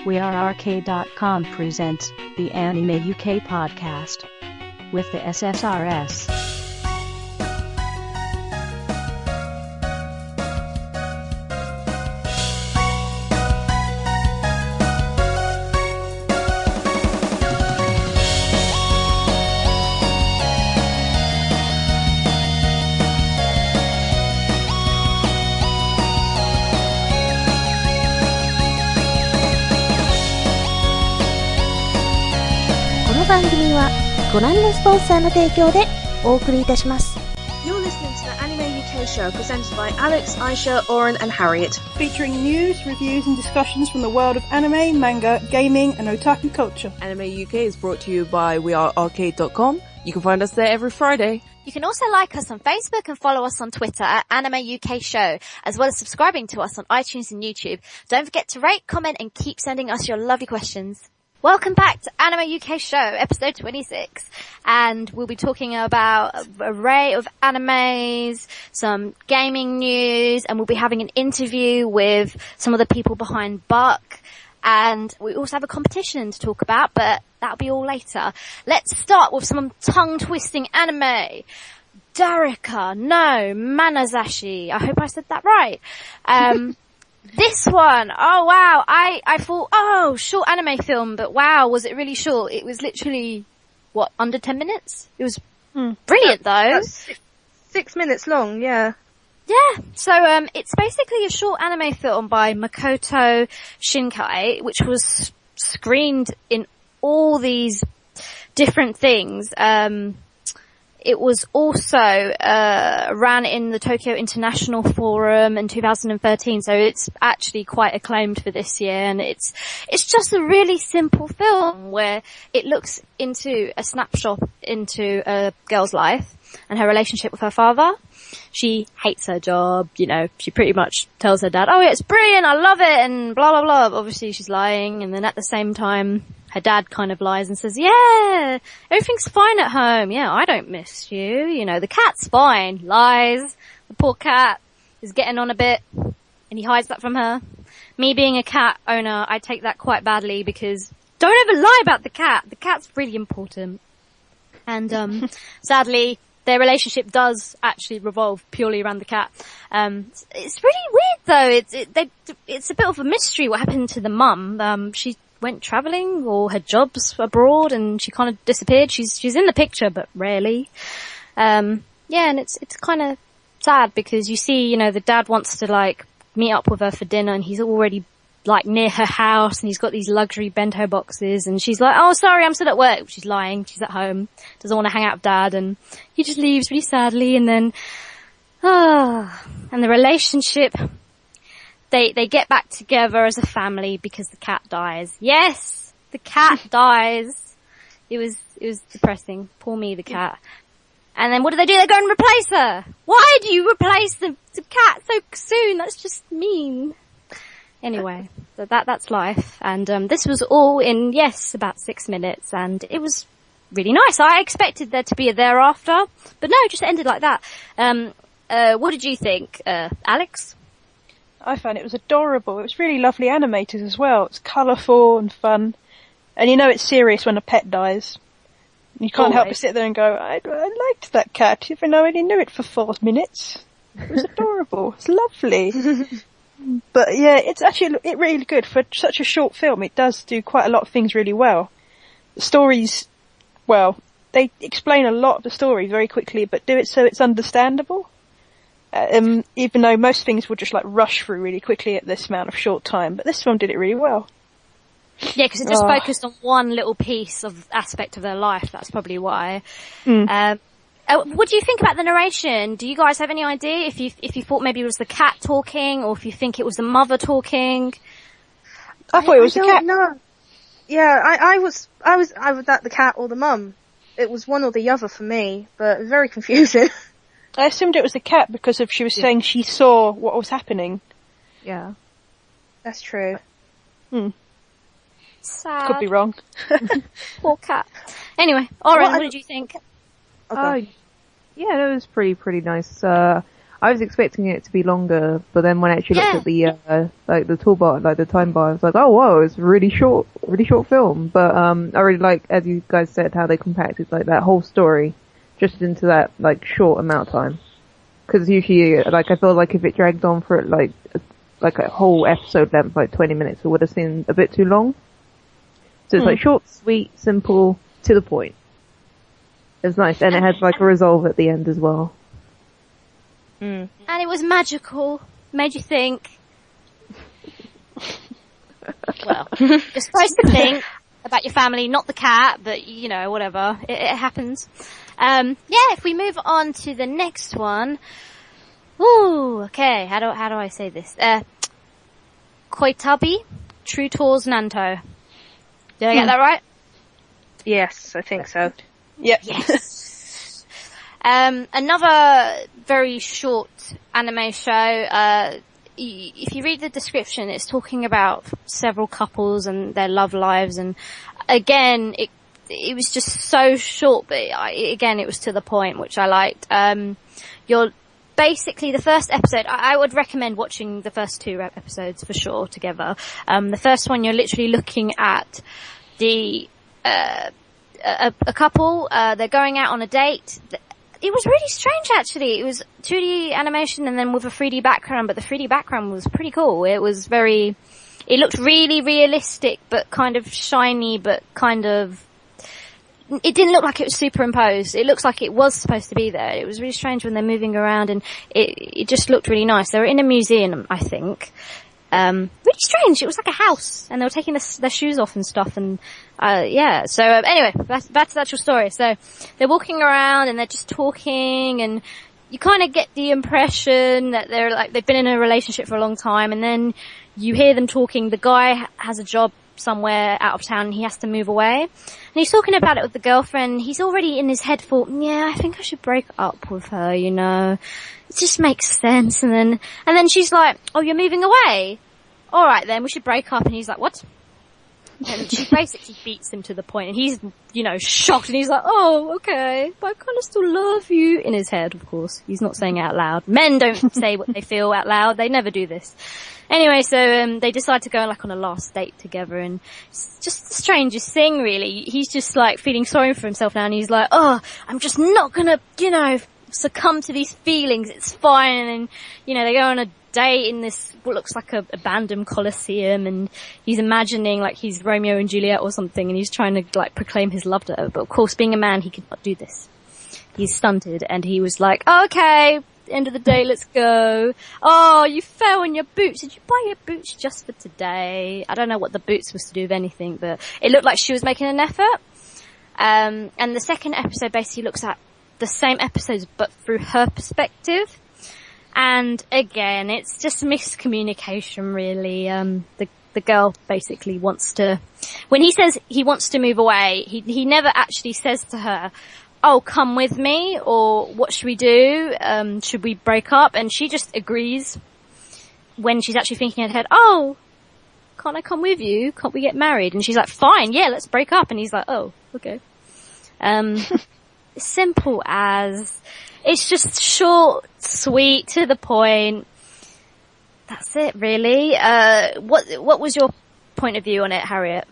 WeAreArcade.com presents the Anime UK podcast with the SSRS.この番組はご覧のスポンサーの提供でお送りいたします。 You're listening to the Anime UK show presented by Alex, Aisha, Oren and Harriet. Featuring news, reviews and discussions from the world of anime, manga, gaming and otaku culture. Anime UK is brought to you by WeAreArcade.com. You can find us there every Friday. You can also like us on Facebook and follow us on Twitter at Anime UK Show, as well as subscribing to us on iTunes and YouTube. Don't forget to rate, comment and keep sending us your lovely questions. Welcome back to Anime UK Show, episode 26, and we'll be talking about an array of animes, some gaming news, and we'll be having an interview with some of the people behind Buck, and we also have a competition to talk about, but that'll be all later. Let's start with some tongue-twisting anime. Darika no Manazashi. I hope I said that right. This one, oh wow, I thought, oh, short anime film, but wow, was it really short? It was literally, under 10 minutes? It was brilliant though. That's 6 minutes long, yeah. Yeah, so it's basically a short anime film by Makoto Shinkai, which was screened in all these different things. It was also ran in the Tokyo International Forum in 2013, so it's actually quite acclaimed for this year, and it's just a really simple film where it looks into a snapshot into a girl's life and her relationship with her father. She hates her job, she pretty much tells her dad, oh yeah, it's brilliant, I love it, and blah blah blah. Obviously she's lying, and then at the same time her dad kind of lies and says, yeah, everything's fine at home. Yeah, I don't miss you. The cat's fine. Lies. The poor cat is getting on a bit and he hides that from her. Me being a cat owner, I take that quite badly because don't ever lie about the cat. The cat's really important. And, sadly, their relationship does actually revolve purely around the cat. It's really weird though. It's a bit of a mystery what happened to the mum. She went travelling or her job's abroad and she kind of disappeared. She's in the picture but rarely. And it's kind of sad because you see, the dad wants to meet up with her for dinner and he's already near her house and he's got these luxury bento boxes and she's like, oh sorry, I'm still at work. She's lying. She's at home. Doesn't want to hang out with dad and he just leaves really sadly and then, and the relationship, They get back together as a family because the cat dies. Yes! The cat dies. It was depressing. Poor me, the cat. And then what do? They go and replace her. Why do you replace the cat so soon? That's just mean. Anyway, so that's life. And, this was all in, about 6 minutes and it was really nice. I expected there to be a thereafter, but no, it just ended like that. What did you think, Alex? I found it was adorable. It was really lovely animated as well. It's colourful and fun. And it's serious when a pet dies. You can't help but sit there and go, I liked that cat, even though I only knew it for 4 minutes. It was adorable. It's lovely. But yeah, it's really good. For such a short film, it does do quite a lot of things really well. The stories, they explain a lot of the story very quickly, but do it so it's understandable. Even though most things will just rush through really quickly at this amount of short time, but this film did it really well. Yeah, because it just focused on one little piece of aspect of their life. That's probably why. What do you think about the narration? Do you guys have any idea if you thought maybe it was the cat talking, or if you think it was the mother talking? I thought it was the cat. No. Yeah, I was either that the cat or the mum. It was one or the other for me, but very confusing. I assumed it was the cat because she was saying she saw what was happening. Yeah. That's true. Sad. Could be wrong. Poor cat. Anyway, Oren, what did you think? Yeah, that was pretty nice. I I was expecting it to be longer, but then when I actually looked at the like the toolbar, like the time bar, I was like, oh wow, it's a really short film. But I really like, as you guys said, how they compacted like that whole story just into that like short amount of time. Because usually, like, I feel like if it dragged on for like a whole episode length, like 20 minutes, it would have seemed a bit too long. So it's like short, sweet, simple, to the point. It's nice, and it had like a resolve at the end as well. And it was magical. Made you think. Well, you're supposed to think about your family, not the cat, but you know, whatever. It happens. If we move on to the next one. Ooh, okay. How do I say this? Koitabi, True Tours Nanto. Did I get that right? Yes, I think so. Yep. Yes. Another very short anime show. If you read the description, it's talking about several couples and their love lives, and again, it was just so short, but it was to the point, which I liked. You're basically the first episode. I would recommend watching the first 2 episodes for sure together. The first one, you're literally looking at the a couple. They're going out on a date. It was really strange, actually. It was 2D animation and then with a 3D background, but the 3D background was pretty cool. It looked really realistic, but kind of shiny, but kind of, it didn't look like it was superimposed. It looks like it was supposed to be there. It was really strange when they're moving around, and it just looked really nice. They were in a museum, I think. Really strange. It was like a house, and they were taking their shoes off and stuff, and So anyway, back to the actual story. So they're walking around and they're just talking, and you kind of get the impression that they've been in a relationship for a long time, and then you hear them talking. The guy has a job somewhere out of town and he has to move away, and he's talking about it with the girlfriend. He's already in his head thought, yeah, I think I should break up with her, you know, it just makes sense. And then she's like, oh, you're moving away, all right then, we should break up. And he's like, what? And she basically beats him to the point, and he's, you know, shocked, and he's like, oh, okay, but I kind of still love you, in his head, of course. He's not saying it out loud. Men don't say what they feel out loud. They never do this. Anyway, so they decide to go on a last date together, and it's just the strangest thing, really. He's just like feeling sorry for himself now, and he's like, oh, I'm just not gonna, you know, succumb to these feelings. It's fine. And then, you know, they go on a date in this, what looks like a abandoned Colosseum, and he's imagining like he's Romeo and Juliet or something, and he's trying to like proclaim his love to her. But of course, being a man, he could not do this. He's stunted, and he was like, okay, end of the day, let's go. Oh, you fell on your boots. Did you buy your boots just for today? I don't know what the boots was to do with anything, but it looked like she was making an effort. And the second episode basically looks at the same episodes, but through her perspective. And again, it's just miscommunication, really. The girl basically wants to, when he says he wants to move away, he never actually says to her, oh, come with me, or what should we do? Should we break up? And she just agrees when she's actually thinking in her head, oh, can't I come with you? Can't we get married? And she's like, fine, yeah, let's break up. And he's like, oh, okay. Simple as, it's just short, sweet, to the point. That's it, really. What was your point of view on it, Harriet?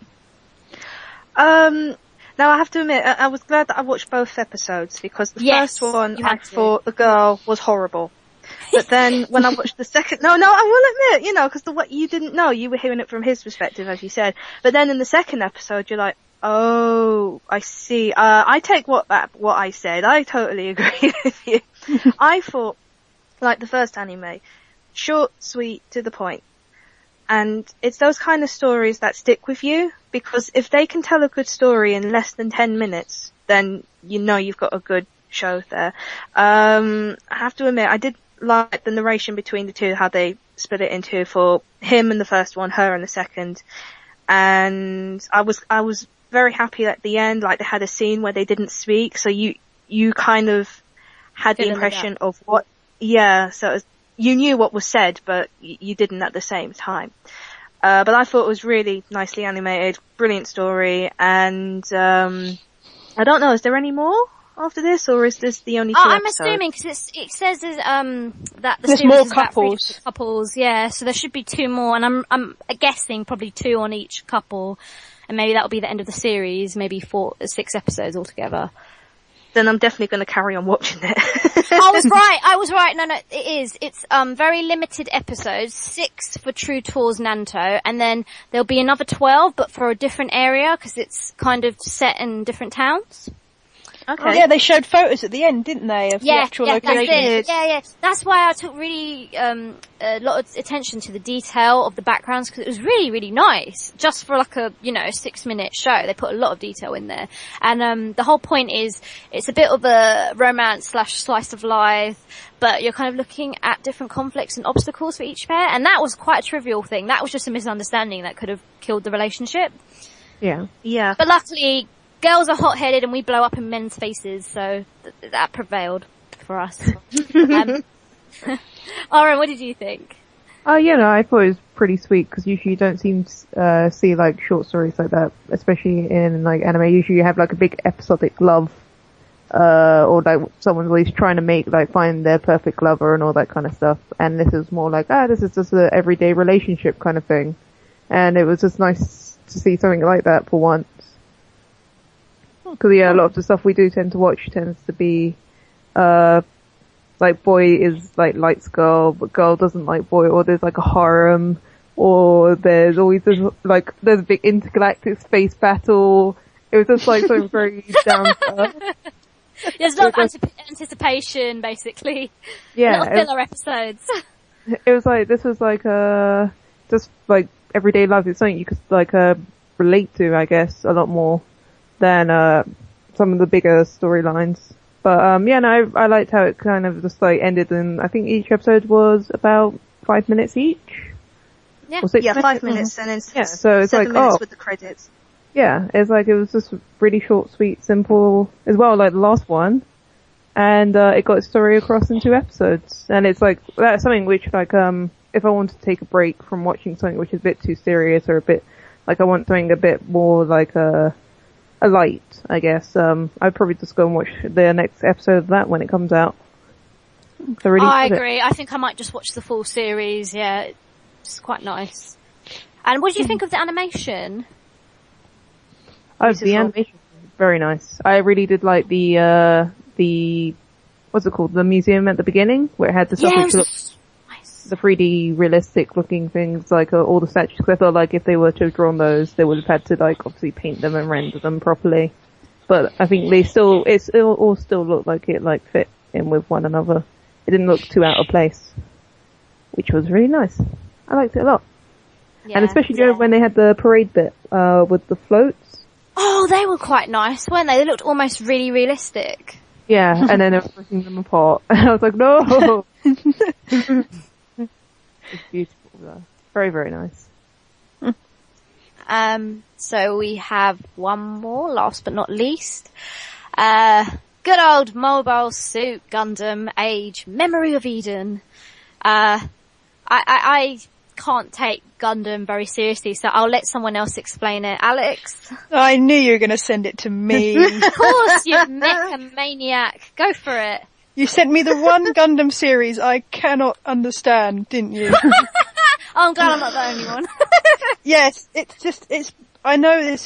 Now I have to admit, I was glad that I watched both episodes, because the first one I thought the girl was horrible. But then when I watched the second, no, I will admit, you know, because what you didn't know, you were hearing it from his perspective, as you said. But then in the second episode, you're like, oh, I see. I take what I said. I totally agree with you. I thought, like the first anime, short, sweet, to the point. And it's those kind of stories that stick with you, because if they can tell a good story in less than 10 minutes, then you know you've got a good show there. I have to admit, I did like the narration between the two, how they split it into for him in the first one, her in the second. And I was very happy at the end, like they had a scene where they didn't speak, so you kind of had the impression of what, so it was, you knew what was said, but you didn't at the same time. But I thought it was really nicely animated, brilliant story, and I don't know, is there any more after this, or is this the only 2 I'm episodes? assuming, because it says that the There's series more is about 3 couples. couples, yeah, so there should be 2 more, and I'm guessing probably 2 on each couple, and maybe that'll be the end of the series, maybe 6 episodes altogether. Then I'm definitely going to carry on watching it. I was right. No, it is. It's, very limited episodes. 6 for True Tours Nanto, and then there'll be another 12, but for a different area, because it's kind of set in different towns. Okay. Oh, yeah, they showed photos at the end, didn't they, of the actual location? That's it. Yeah. That's why I took really a lot of attention to the detail of the backgrounds, because it was really, really nice. Just for like a 6-minute show, they put a lot of detail in there. And the whole point is, it's a bit of a romance / slice of life, but you're kind of looking at different conflicts and obstacles for each pair. And that was quite a trivial thing. That was just a misunderstanding that could have killed the relationship. Yeah. Yeah. But luckily, girls are hot-headed and we blow up in men's faces, so that prevailed for us. Aaron, what did you think? I thought it was pretty sweet, because usually you don't seem to see like short stories like that, especially in like anime. Usually you have like a big episodic love, or like someone's always trying to find their perfect lover and all that kind of stuff. And this is more like, this is just an everyday relationship kind of thing. And it was just nice to see something like that for once. Because a lot of the stuff we do tend to watch tends to be, like boy is like likes girl, but girl doesn't like boy, or there's like a harem, or there's always there's a big intergalactic space battle. It was just like something very down to earth. There's a lot of anticipation, basically. Yeah. A lot of filler episodes. It was like, this was like, just like everyday life. It's something you could like, relate to, I guess, a lot more than some of the bigger storylines. But I liked how it kind of just like ended, and I think each episode was about 5 minutes each. Yeah, or 6 minutes? 5 minutes, and then so it's 7 like, minutes with the credits. Yeah, it's like, it was just really short, sweet, simple as well, like the last one. And it got its story across in 2 episodes. And it's like, that's something which like, if I want to take a break from watching something which is a bit too serious, or a bit, like I want something a bit more like a light, I guess, I'd probably just go and watch the next episode of that when it comes out. So really I agree. I think I might just watch the full series, yeah. It's quite nice. And what did you think of the animation? The animation was very nice. I really did like the what's it called? The museum at the beginning, where it had the stuff which looked nice. The 3D realistic looking things, like all the statues. Cause I felt like if they were to have drawn those, they would have had to like obviously paint them and render them properly. But I think it all still looked like it like fit in with one another. It didn't look too out of place, which was really nice. I liked it a lot. Yeah, and especially when they had the parade bit, with the floats. Oh, they were quite nice, weren't they? They looked almost really realistic. Yeah, and then they were breaking them apart. And I was like, no! It's beautiful though. Very, very nice. So we have one more, last but not least. Good old Mobile Suit Gundam Age Memory of Eden. I can't take Gundam very seriously, so I'll let someone else explain it. Alex? I knew you were going to send it to me. Of course, you mecha maniac. Go for it. You sent me the one Gundam series I cannot understand, didn't you? Oh, I'm glad I'm not the only one. Yes, I know this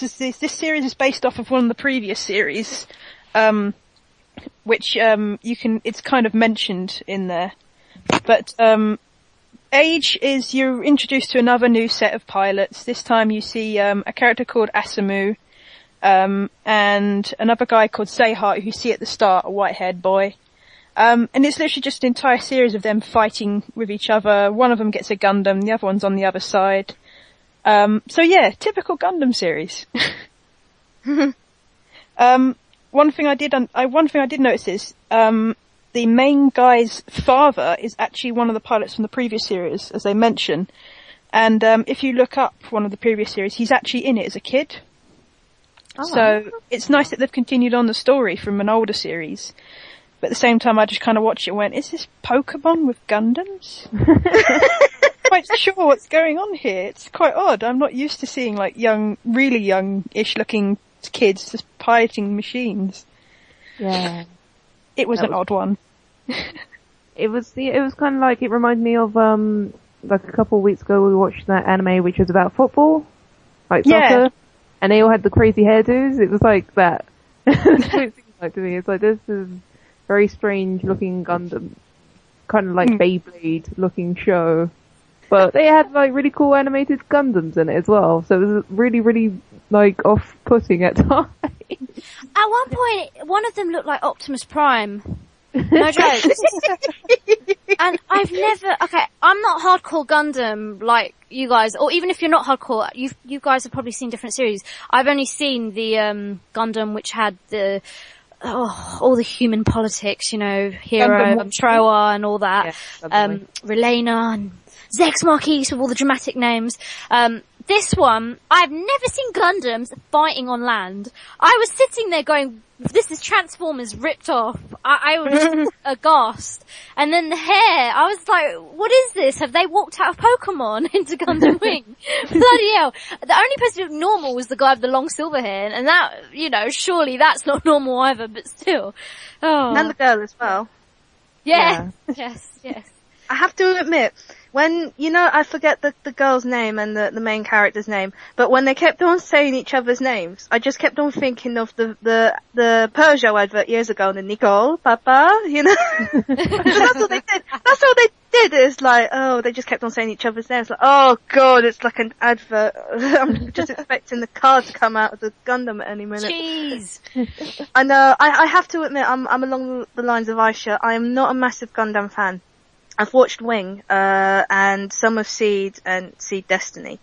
series is based off of one of the previous series, which, it's kind of mentioned in there. But, Age is you're introduced to another new set of pilots. This time you see, a character called Asamu, and another guy called Seihart, who you see at the start, a white-haired boy. And it's literally just an entire series of them fighting with each other. One of them gets a Gundam, the other one's on the other side. So yeah, typical Gundam series. One thing I did notice is, the main guy's father is actually one of the pilots from the previous series, as they mention. And, if you look up one of the previous series, he's actually in it as a kid. Oh. So, it's nice that they've continued on the story from an older series. But at the same time, I just kind of watched it and went, is this Pokemon with Gundams? Quite sure what's going on here. It's quite odd. I'm not used to seeing like really young-ish looking kids just piloting machines. Yeah. It was an odd one. It was kind of like, it reminded me of, like a couple of weeks ago we watched that anime which was about football. Like soccer. And they all had the crazy hairdos. It was like that. That's what it seems like to me. It's like, this is very strange looking Gundam. Kind of like Beyblade looking show. But they had like really cool animated Gundams in it as well. So it was really, really like off-putting at times. At one point, one of them looked like Optimus Prime. No joke. And I've never, I'm not hardcore Gundam like you guys, or even if you're not hardcore, you guys have probably seen different series. I've only seen the, Gundam which had all the human politics, you know, Hero, Troa and all that. Yeah, Relena and Zex Marquis with all the dramatic names. This one, I've never seen Gundams fighting on land. I was sitting there going, this is Transformers ripped off. I was just aghast. And then the hair, I was like, what is this? Have they walked out of Pokemon into Gundam Wing? Bloody hell. The only person who looked normal was the guy with the long silver hair. And that, you know, surely that's not normal either, but still. Oh. And the girl as well. Yeah. Yes. I have to admit, when, you know, I forget the girl's name and the main character's name, but when they kept on saying each other's names, I just kept on thinking of the Peugeot advert years ago, the Nicole, Papa, you know? That's what they did. That's all they did, is like, they just kept on saying each other's names, like, oh god, it's like an advert. I'm just expecting the car to come out of the Gundam at any minute. Jeez. I know, I have to admit, I'm along the lines of Aisha, I am not a massive Gundam fan. I've watched Wing, and some of Seed and Seed Destiny.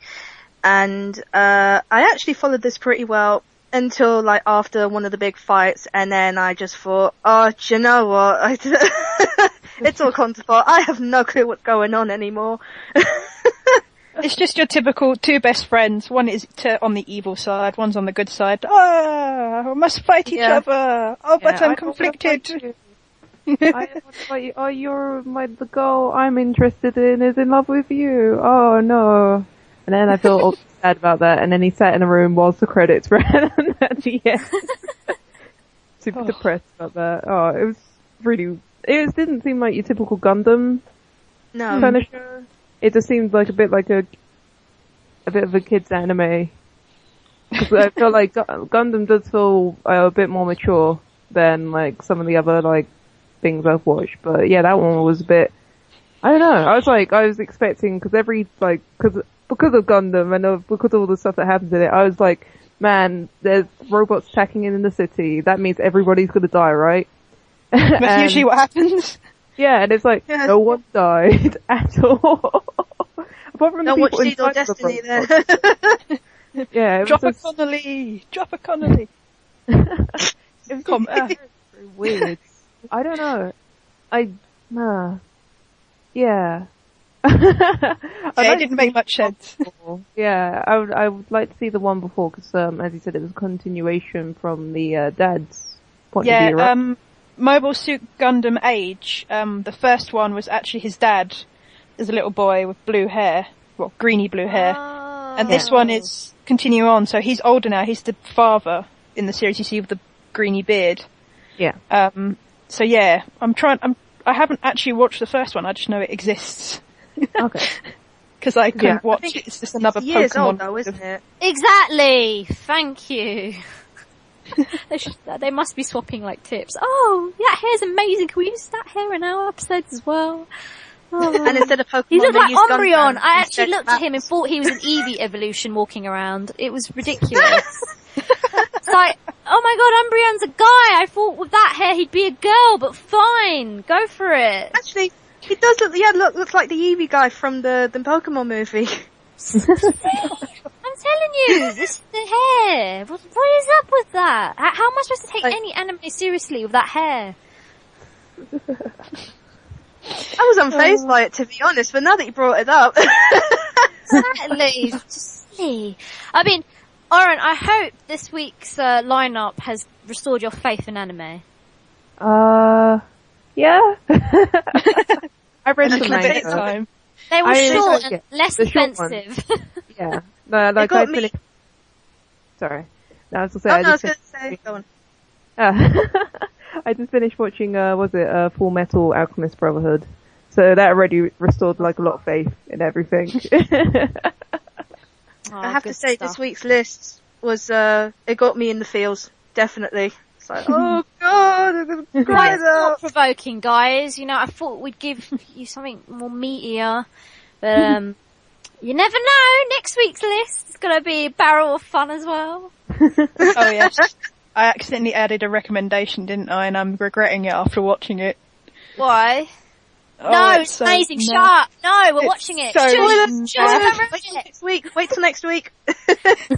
And, I actually followed this pretty well until like after one of the big fights, and then I just thought, do you know what? It's all Con's fault. I have no clue what's going on anymore. It's just your typical two best friends. One is on the evil side, one's on the good side. We must fight each other. But I'm conflicted. I want to fight you. Oh, you're the girl I'm interested in is in love with you. Oh no. And then I felt all sad about that, and then he sat in a room whilst the credits ran at the end. Super depressed about that. Oh, it was really, it didn't seem like your typical Gundam kind of show. It just seemed like a bit of a kid's anime. Cause I feel like Gundam does feel a bit more mature than like some of the other like things I've watched, but yeah, that one was a bit, I don't know, I was expecting, because because of Gundam and because of all the stuff that happens in it, I was like, man, there's robots attacking in the city, that means everybody's gonna die, right? That's usually what happens. Yeah, and it's like, no one died at all. Apart from the people inside Destiny the then. Yeah, Drop a Connolly! Drop a Connolly! It was very weird. I don't know. Yeah. It didn't make much sense. Yeah, I would like to see the one before, because, as you said, it was a continuation from the, dad's point of view, right? Mobile Suit Gundam Age, the first one was actually his dad as a little boy with blue hair. Well, greeny blue hair. And this one is continuing on, so he's older now, he's the father in the series you see with the greeny beard. Yeah. So yeah, I haven't actually watched the first one, I just know it exists. Okay. Because I couldn't watch it, it's just another Pokemon. Years old though, isn't it? Exactly! Thank you. They must be swapping like tips. Oh, that hair's amazing, can we use that hair in our episodes as well? Oh. And instead of Pokemon, he looked like used Umbreon. Gundam. I actually looked at him and thought he was an Eevee evolution walking around. It was ridiculous. It's like, oh my god, Umbreon's a guy. I thought with that hair he'd be a girl, but fine, go for it. Actually, he does look, looks like the Eevee guy from the Pokemon movie. I'm telling you, this the hair. What is up with that? How am I supposed to take any anime seriously with that hair? I was unfazed by it, to be honest, but now that you brought it up. Exactly. Just silly. I mean, Oren, I hope this week's lineup has restored your faith in anime. Yeah. I've read some manga. They were short and less offensive. Yeah. No, like I finished. Sorry. No, I was going to say. Go on. I just finished watching, Full Metal Alchemist Brotherhood. So that already restored like a lot of faith in everything. I have to say, this week's list was, it got me in the feels. Definitely. It's like, oh god, quite thought-provoking, guys. You know, I thought we'd give you something more meatier, but you never know. Next week's list is going to be a barrel of fun as well. Oh yes, I accidentally added a recommendation, didn't I? And I'm regretting it after watching it. Why? Oh, no, it's amazing. Shut up. No, we're watching it. Wait till next week.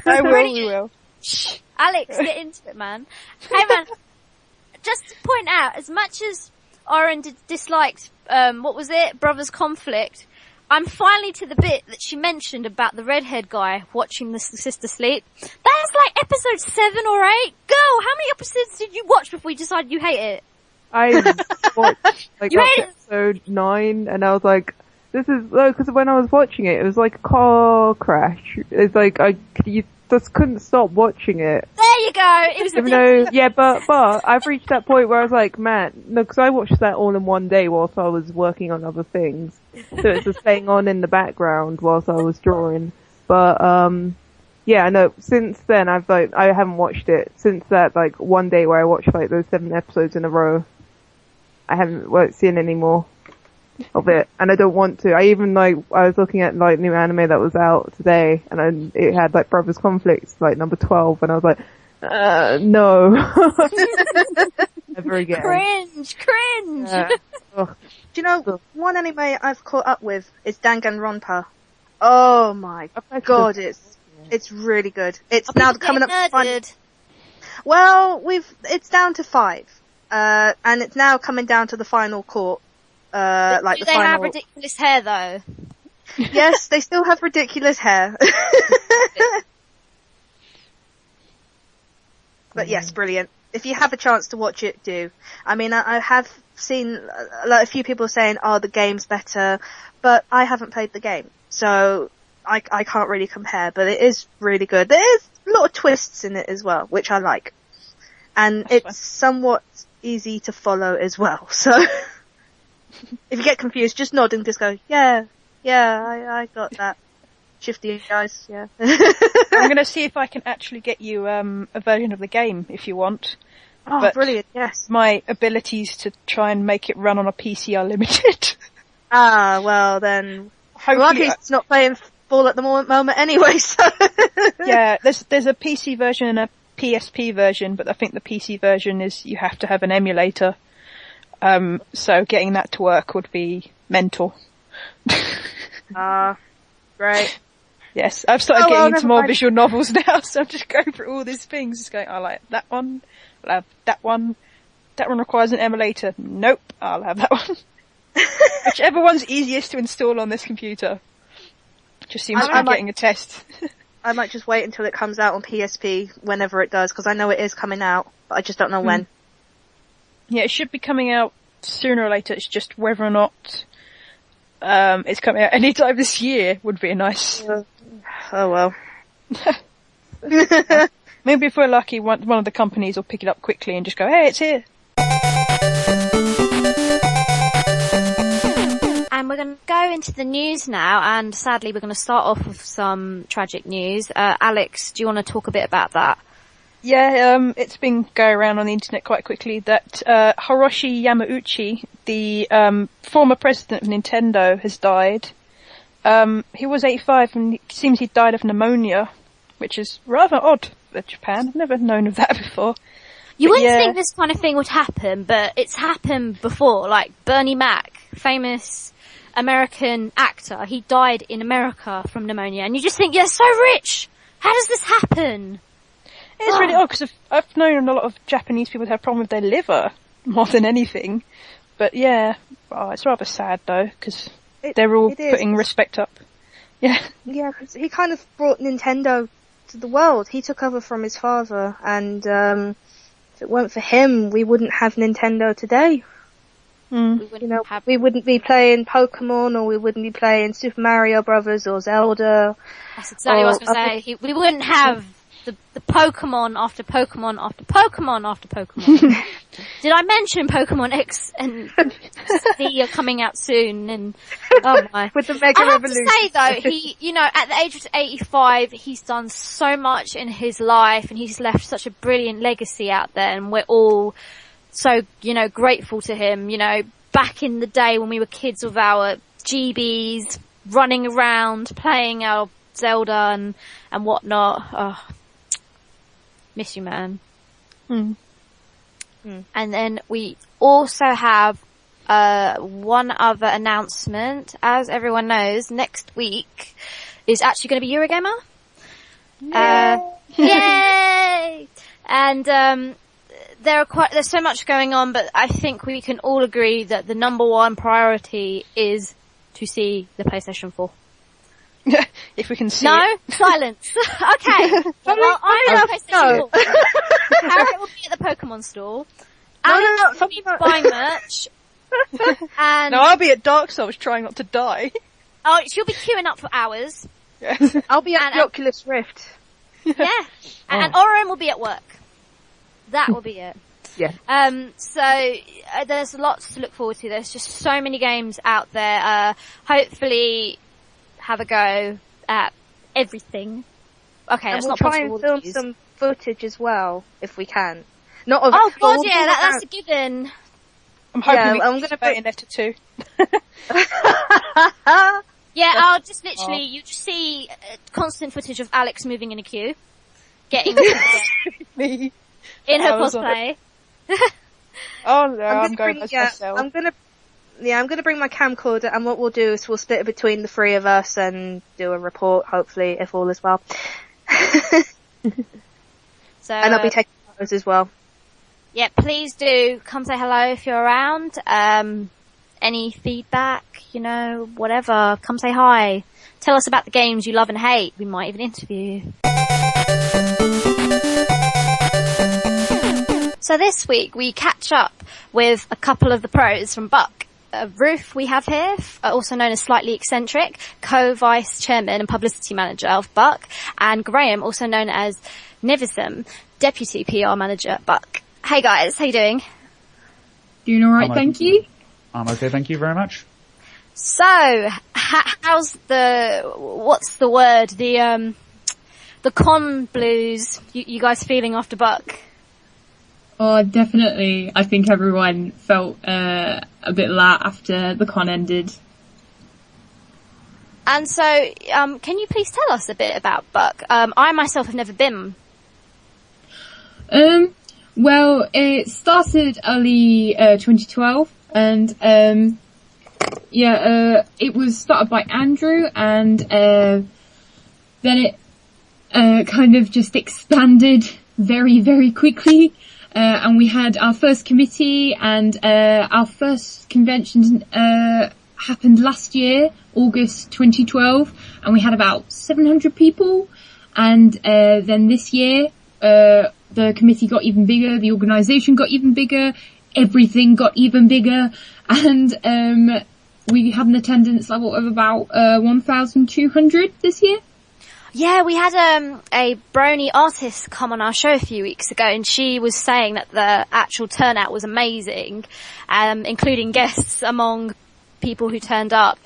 I will, we will. Shh. Alex, get into it, man. Hey, man, just to point out, as much as Oren disliked, Brothers Conflict, I'm finally to the bit that she mentioned about the redhead guy watching the sister sleep. That's like episode 7 or 8. Girl, how many episodes did you watch before you decided you hate it? I watched like episode 9, and I was like, "This is," because when I was watching it, it was like a car crash. It's like you just couldn't stop watching it. There you go. It was but I've reached that point where I was like, man, no, because I watched that all in one day whilst I was working on other things, so it's just playing on in the background whilst I was drawing. But yeah, no. Since then, I haven't watched it since that like one day where I watched like those 7 episodes in a row. I haven't seen any more of it, and I don't want to. I was looking at like new anime that was out today, and it had like Brothers Conflict like number 12, and I was like, no, never again. Cringe. Do you know one anime I've caught up with is Danganronpa. Oh my god, it's really good. It's now coming up. Well, it's down to 5. And it's now coming down to the final court. Do they have ridiculous hair though? Yes, they still have ridiculous hair. But yes, brilliant. If you have a chance to watch it, do. I mean, I have seen a few people saying, "Oh, the game's better," but I haven't played the game, so I can't really compare. But it is really good. There is a lot of twists in it as well, which I like, and it's somewhat easy to follow as well. So if you get confused, just nod and just go, yeah, I got that. Shifty eyes, yeah. I'm going to see if I can actually get you a version of the game if you want. Oh, but brilliant, yes. My abilities to try and make it run on a PC are limited. Ah, well then, Lucky's not playing ball at the moment anyway, so. Yeah, there's a PC version and a PSP version, but I think the PC version is you have to have an emulator. So getting that to work would be mental. Right. Yes, I've started getting into more visual novels now, so I'm just going through all these things. Just going, I like that one, I'll have that one. That one requires an emulator. Nope, I'll have that one. Whichever one's easiest to install on this computer. Just seems to be getting a test. I might just wait until it comes out on PSP whenever it does, because I know it is coming out, but I just don't know when. Yeah, it should be coming out sooner or later. It's just whether or not it's coming out any time this year would be a nice. Oh well. Maybe if we're lucky, one of the companies will pick it up quickly and just go, "Hey, it's here." And we're going to go into the news now, and sadly we're going to start off with some tragic news. Alex, do you want to talk a bit about that? Yeah, it's been going around on the internet quite quickly that Hiroshi Yamauchi, the former president of Nintendo, has died. He was 85 and it seems he died of pneumonia, which is rather odd for Japan. I've never known of that before. You wouldn't think this kind of thing would happen, but it's happened before. Like Bernie Mac, famous American actor, he died in America from pneumonia, and you just think, you're so rich! How does this happen? It's really odd, because I've known a lot of Japanese people who have a problem with their liver, more than anything. But yeah, it's rather sad though, because they're all putting respect up. Yeah. Yeah, because he kind of brought Nintendo to the world. He took over from his father, and if it weren't for him, we wouldn't have Nintendo today. We wouldn't be playing Pokemon, or we wouldn't be playing Super Mario Brothers or Zelda. That's exactly what I was going to say. We wouldn't have the Pokemon after Pokemon after Pokemon after Pokemon. Did I mention Pokemon X and Z are coming out soon? And oh my! With the Mega Revolution. I have to say though, he, you know, at the age of 85, he's done so much in his life, and he's left such a brilliant legacy out there, and we're all so, you know, grateful to him. You know, back in the day when we were kids with our GBs, running around, playing our Zelda and whatnot. Oh, miss you, man. And then we also have one other announcement. As everyone knows, next week is actually going to be Eurogamer. Yay! And there's so much going on, but I think we can all agree that the number one priority is to see the PlayStation 4. If we can see No? it. Silence. Okay. Well, I'm on PlayStation 4. Harriet will be at the Pokemon store. Alex will be buying merch. And No, I'll be at Dark Souls trying not to die. oh, she'll be queuing up for hours. I'll be at And- the Oculus Rift. Yeah. And Oren will be at work. That will be it. Yeah. So there's lots to look forward to. There's just so many games out there. Hopefully have a go at everything. Okay, And that's we'll not try possible. and film to use. some footage as well, if we can. Not of Oh god, all yeah, the that's a given. I'm hoping Yeah, we I'm can gonna Bayonetta 2. Yeah, I'll just literally, you just see constant footage of Alex moving in a queue, getting Me. in her I was on cosplay. Oh no, I'm going as myself. I'm gonna bring my camcorder, and what we'll do is we'll split it between the three of us and do a report, hopefully, if all is well. So, And I'll be taking photos as well. yeah, please do come say hello if you're around. Any feedback, you know, whatever, come say hi. Tell us about the games you love and hate. We might even interview you. So this week we catch up with a couple of the pros from Buck. Ruth we have here, also known as Slightly Eccentric, co-vice chairman and publicity manager of Buck, and Graham, also known as Nivisum, deputy PR manager at Buck. Hey guys, how you doing? Doing alright, thank you. I'm okay, thank you very much. So, how's what's the word, the con blues you guys feeling after Buck? Oh, definitely. I think everyone felt a bit la after the con ended. And so, can you please tell us a bit about Buck? I myself have never been. Well, it started early 2012, and it was started by Andrew, and then it kind of just expanded very, very quickly. And we had our first committee, and our first convention happened last year, August 2012, and we had about 700 people. And then this year, the committee got even bigger, the organisation got even bigger, everything got even bigger, and we had an attendance level of about 1,200 this year. Yeah, we had a Brony artist come on our show a few weeks ago, and she was saying that the actual turnout was amazing, including guests among people who turned up.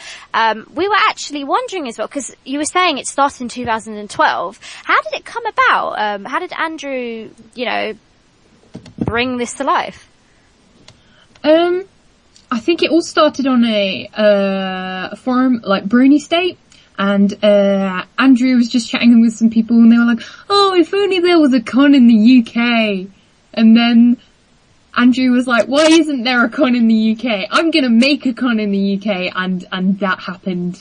We were actually wondering as well, because you were saying it started in 2012. How did it come about? How did Andrew, bring this to life? I think it all started on a forum like Brony State. And Andrew was just chatting with some people, and they were like, "Oh, if only there was a con in the UK." And then Andrew was like, "Why isn't there a con in the UK? I'm gonna make a con in the UK," and that happened.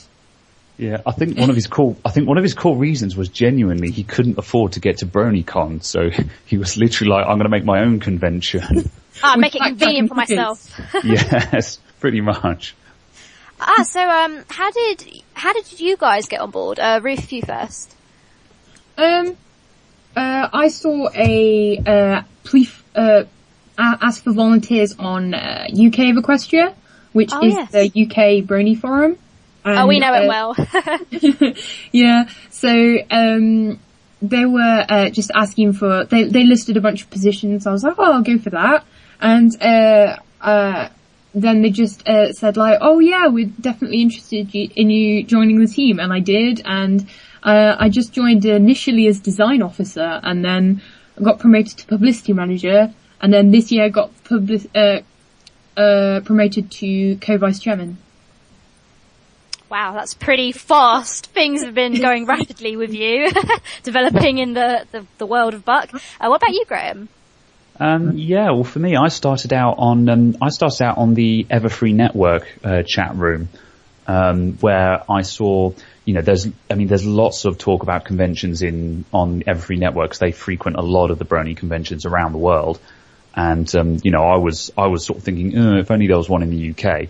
Yeah, I think one of his core reasons was genuinely he couldn't afford to get to BronyCon, so he was literally like, "I'm gonna make my own convention." Make it convenient for myself. Yes, pretty much. So how did you guys get on board? Ruth, you first. I saw a plea ask for volunteers on UK of Equestria, which is the UK Brony forum. And, we know it well. yeah. So they were just asking for, they listed a bunch of positions. I was like, oh, I'll go for that. And then they just said like, oh yeah, we're definitely interested in you joining the team. And I did. And I just joined initially as design officer, and then I got promoted to publicity manager. And then this year I got promoted to co-vice chairman. Wow, that's pretty fast. Things have been going rapidly with you, developing in the world of Buck. What about you, Graham? Yeah, well, for me, I started out on the Everfree Network chat room, where I saw, there's lots of talk about conventions on Everfree Network, 'cause they frequent a lot of the Brony conventions around the world. And, I was sort of thinking, if only there was one in the UK.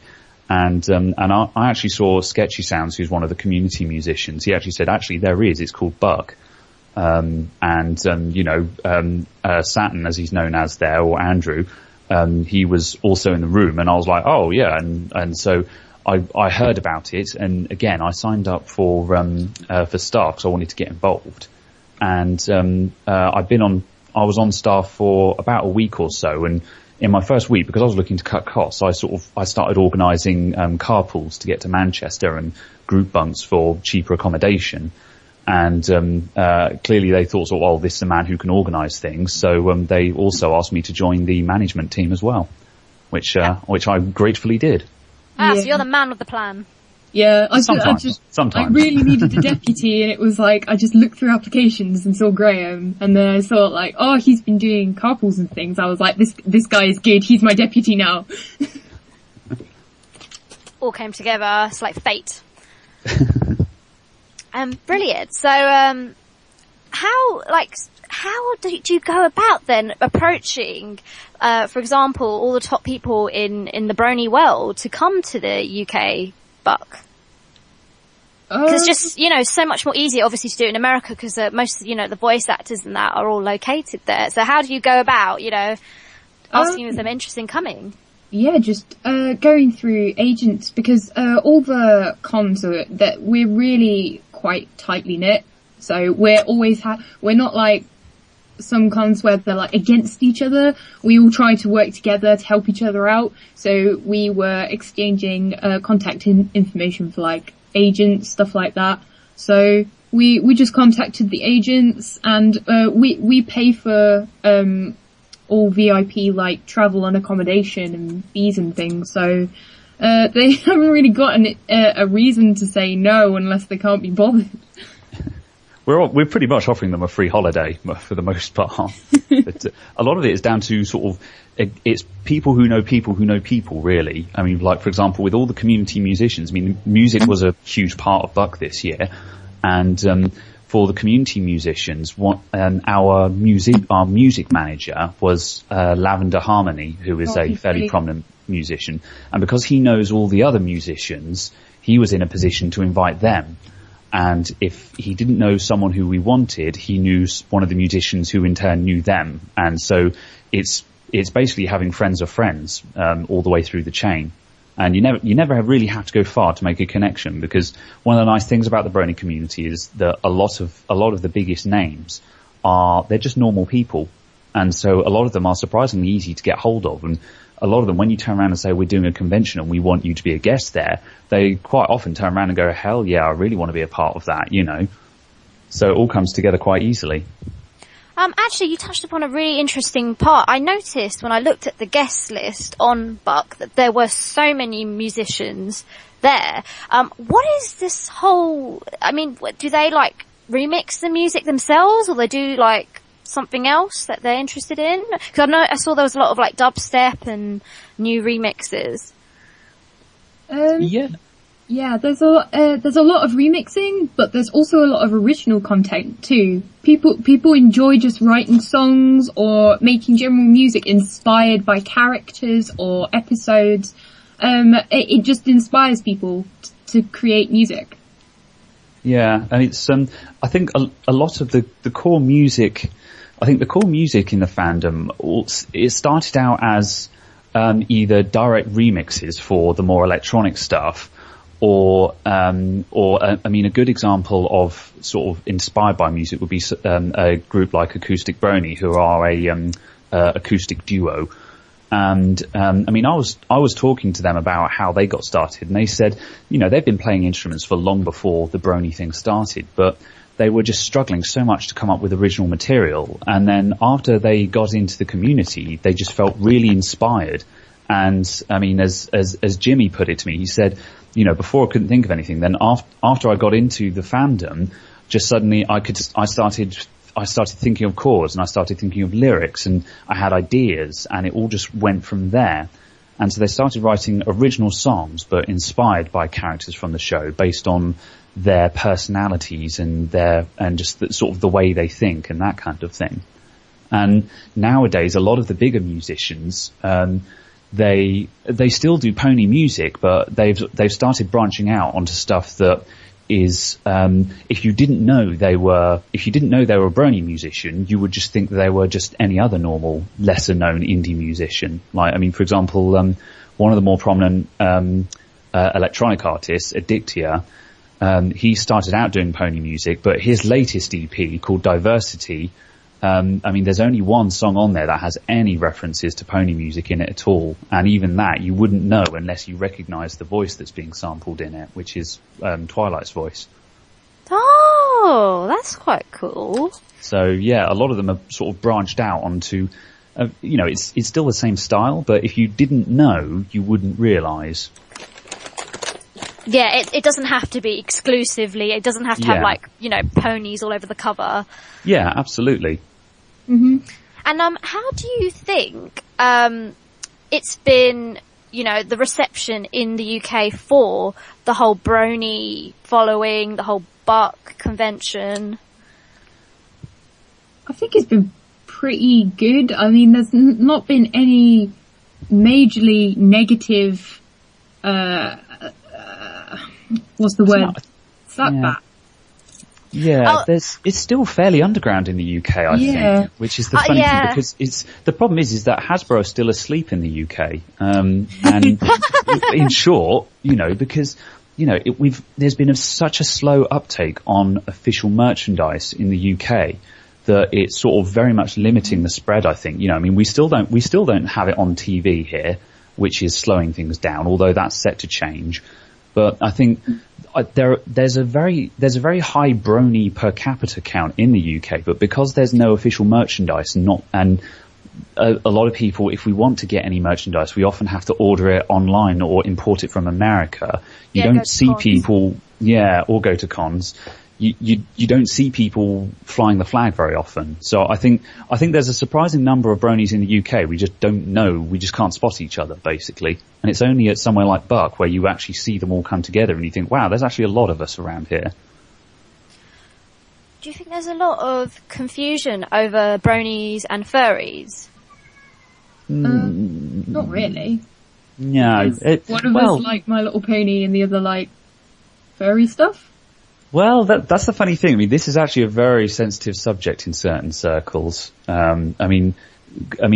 And I actually saw Sketchy Sounds, who's one of the community musicians. He actually said, actually, there is. It's called Buck. Saturn, as he's known as there, or Andrew, he was also in the room. And I was like, oh, yeah. And so I heard about it. And again, I signed up for staff because I wanted to get involved. And I was on staff for about a week or so. And in my first week, because I was looking to cut costs, I started organising carpools to get to Manchester and group bunks for cheaper accommodation. And clearly they thought, well, this is a man who can organise things. So they also asked me to join the management team as well, which I gratefully did. So you're the man with the plan. Yeah, sometimes. I really needed a deputy, and it was like, I just looked through applications and saw Graham, and then I thought like, oh, he's been doing carpools and things. I was like, this guy is good, he's my deputy now. All came together, it's like fate. Brilliant. So, how do you go about then approaching, for example, all the top people in the Brony world to come to the UK Buck? Because just, so much more easier obviously to do it in America, because most, the voice actors and that are all located there. So how do you go about, asking them interest in coming? Yeah, just going through agents, because all the cons are that we're really quite tightly knit. So we're always we're not like some cons where they're like against each other. We all try to work together to help each other out. So we were exchanging contact information for like agents, stuff like that. So we just contacted the agents, and we pay for all VIP like travel and accommodation and fees and things. So they haven't really gotten a reason to say no unless they can't be bothered. We're pretty much offering them a free holiday for the most part. But a lot of it is down to sort of, it's people who know people who know people, really. I mean, like, for example, with all the community musicians, I mean, music was a huge part of Buck this year. And for the community musicians, our music manager was Lavender Harmony, who is a fairly prominent musician. And because he knows all the other musicians, he was in a position to invite them. And if he didn't know someone who we wanted, he knew one of the musicians who in turn knew them. And so it's basically having friends of friends, all the way through the chain. And you never really have to go far to make a connection, because one of the nice things about the Brony community is that a lot of the biggest names they're just normal people. And so a lot of them are surprisingly easy to get hold of. And a lot of them, when you turn around and say, we're doing a convention and we want you to be a guest there, they quite often turn around and go, hell yeah, I really want to be a part of that, So it all comes together quite easily. Actually, you touched upon a really interesting part. I noticed when I looked at the guest list on Buck that there were so many musicians there. What is this whole, do they like remix the music themselves, or they do like something else that they're interested in? Because I saw there was a lot of like dubstep and new remixes. Yeah, there's a lot of remixing, but there's also a lot of original content too. People enjoy just writing songs or making general music inspired by characters or episodes. It just inspires people to create music. Yeah, and it's I think a lot of the core music. I think the core music in the fandom, it started out as either direct remixes for the more electronic stuff, or I mean, a good example of sort of inspired by music would be a group like Acoustic Brony, who are a acoustic duo. And I mean, I was talking to them about how they got started, and they said, you know, they've been playing instruments for long before the Brony thing started, but they were just struggling so much to come up with original material. And then after they got into the community, they just felt really inspired. And I mean, as Jimmy put it to me, he said, you know, before I couldn't think of anything. Then after I got into the fandom, just suddenly I started thinking of chords, and I started thinking of lyrics, and I had ideas, and it all just went from there. And so they started writing original songs, but inspired by characters from the show, based on their personalities and just sort of the way they think and that kind of thing. And nowadays, a lot of the bigger musicians, they still do pony music, but they've started branching out onto stuff that is, if you didn't know they were a Brony musician, you would just think that they were just any other normal, lesser known indie musician. Like, I mean, for example, one of the more prominent, electronic artists, Addictia, he started out doing pony music, but his latest EP called Diversity, I mean, there's only one song on there that has any references to pony music in it at all. And even that you wouldn't know unless you recognize the voice that's being sampled in it, which is Twilight's voice. Oh, that's quite cool. So yeah, a lot of them are sort of branched out onto, you know, it's still the same style, but if you didn't know, you wouldn't realize. Yeah, it doesn't have to be exclusively, it doesn't have to have, like, you know, ponies all over the cover. Yeah, absolutely. Mm-hmm. And how do you think it's been, you know, the reception in the UK for the whole Brony following, the whole Buck convention? I think it's been pretty good. I mean, there's not been any majorly negative what's the word? Slapback. Yeah, it's still fairly underground in the UK, I think, which is the funny thing, because the problem is that Hasbro are still asleep in the UK. And in short, you know, because, you know, there's been such a slow uptake on official merchandise in the UK that it's sort of very much limiting the spread, I think. You know, I mean, we still don't have it on TV here, which is slowing things down, although that's set to change. But I think there's a very high Brony per capita count in the UK, but because there's no official merchandise and a lot of people, if we want to get any merchandise, we often have to order it online or import it from America. You don't see people, or go to cons. You don't see people flying the flag very often. So I think there's a surprising number of Bronies in the UK. We just don't know. We just can't spot each other, basically. And it's only at somewhere like Buck where you actually see them all come together and you think, wow, there's actually a lot of us around here. Do you think there's a lot of confusion over Bronies and furries? Not really. No. One of us like My Little Pony and the other like furry stuff. Well, that's the funny thing. I mean, this is actually a very sensitive subject in certain circles. I mean,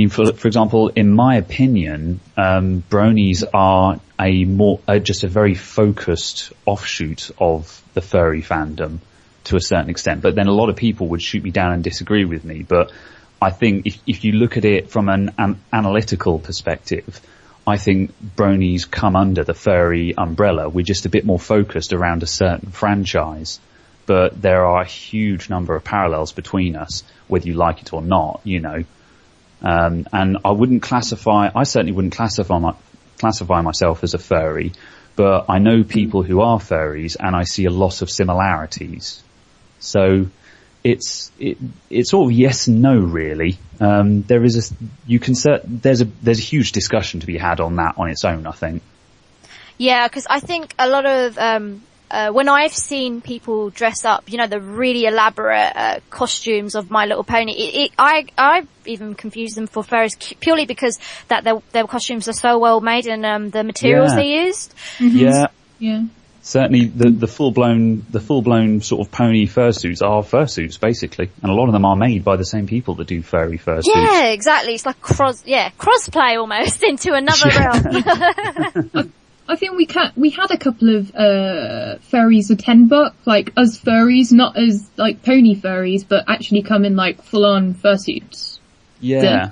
for example, in my opinion, Bronies are just a very focused offshoot of the furry fandom to a certain extent. But then a lot of people would shoot me down and disagree with me. But I think if you look at it from an analytical perspective, I think Bronies come under the furry umbrella. We're just a bit more focused around a certain franchise, but there are a huge number of parallels between us, whether you like it or not, you know. And I certainly wouldn't classify myself as a furry, but I know people who are furries and I see a lot of similarities. So it's sort of yes and no, really. There's a huge discussion to be had on that on its own, I think. Yeah, because I think a lot of when I've seen people dress up, you know, the really elaborate costumes of My Little Pony, I even confuse them for furries purely because that their costumes are so well made and the materials they used. Mm-hmm. Yeah. Certainly, the full blown sort of pony fursuits are fursuits, basically, and a lot of them are made by the same people that do furry fursuits. Yeah, exactly. It's like crossplay almost into another realm. I think we had a couple of furries attend book, like us furries, not as like pony furries, but actually come in like full on fursuits. Yeah.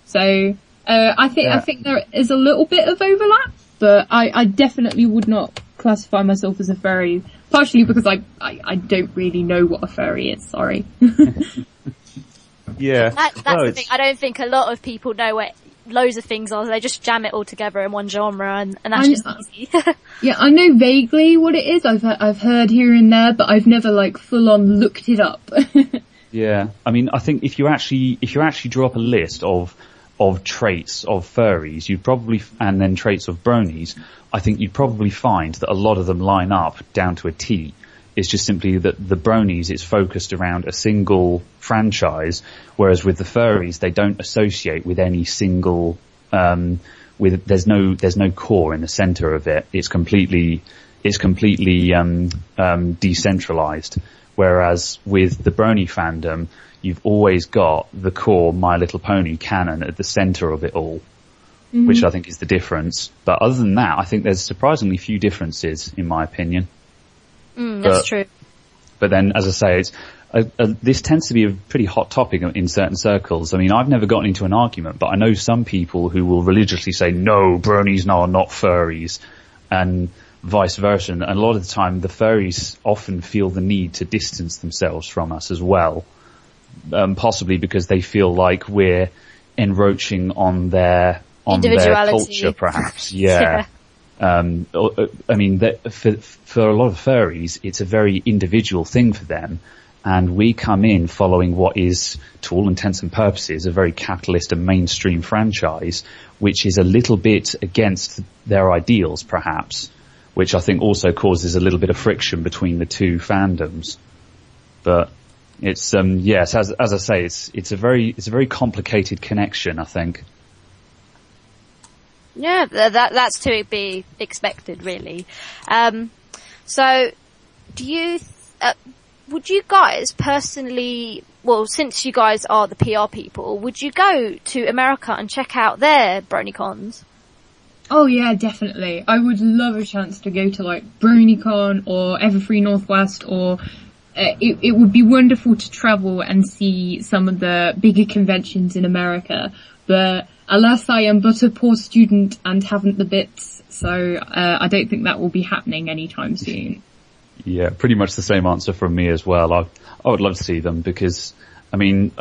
So I think there is a little bit of overlap, but I definitely would not classify myself as a furry, partially because I don't really know what a furry is. Sorry. Yeah. That's the thing. I don't think a lot of people know what loads of things are. They just jam it all together in one genre, and that's just easy. Yeah, I know vaguely what it is. I've heard here and there, but I've never like full on looked it up. Yeah, I mean, I think if you actually draw up a list of traits of furries, you'd probably, and then traits of bronies, I think you'd probably find that a lot of them line up down to a T. It's just simply that the bronies, it's focused around a single franchise, whereas with the furries, they don't associate with any single, there's no core in the center of it. It's completely decentralized. Whereas with the brony fandom, you've always got the core My Little Pony canon at the center of it all, which I think is the difference. But other than that, I think there's surprisingly few differences, in my opinion. That's true. But then, as I say, this tends to be a pretty hot topic in certain circles. I mean, I've never gotten into an argument, but I know some people who will religiously say, no, bronies are not furries, and vice versa. And a lot of the time, the furries often feel the need to distance themselves from us as well, possibly because they feel like we're encroaching on their culture, perhaps. Yeah. I mean, for a lot of furries, it's a very individual thing for them, and we come in following what is, to all intents and purposes, a very capitalist and mainstream franchise, which is a little bit against their ideals, perhaps, which I think also causes a little bit of friction between the two fandoms. But it's yes, as I say, it's a very complicated connection, I think. Yeah, that's to be expected, really. So, would you guys personally, well, since you guys are the PR people, would you go to America and check out their BronyCons? Oh yeah, definitely. I would love a chance to go to like BronyCon or Everfree Northwest, or it would be wonderful to travel and see some of the bigger conventions in America, but alas, I am but a poor student and haven't the bits, so I don't think that will be happening anytime soon. Yeah, pretty much the same answer from me as well. I would love to see them because, I mean,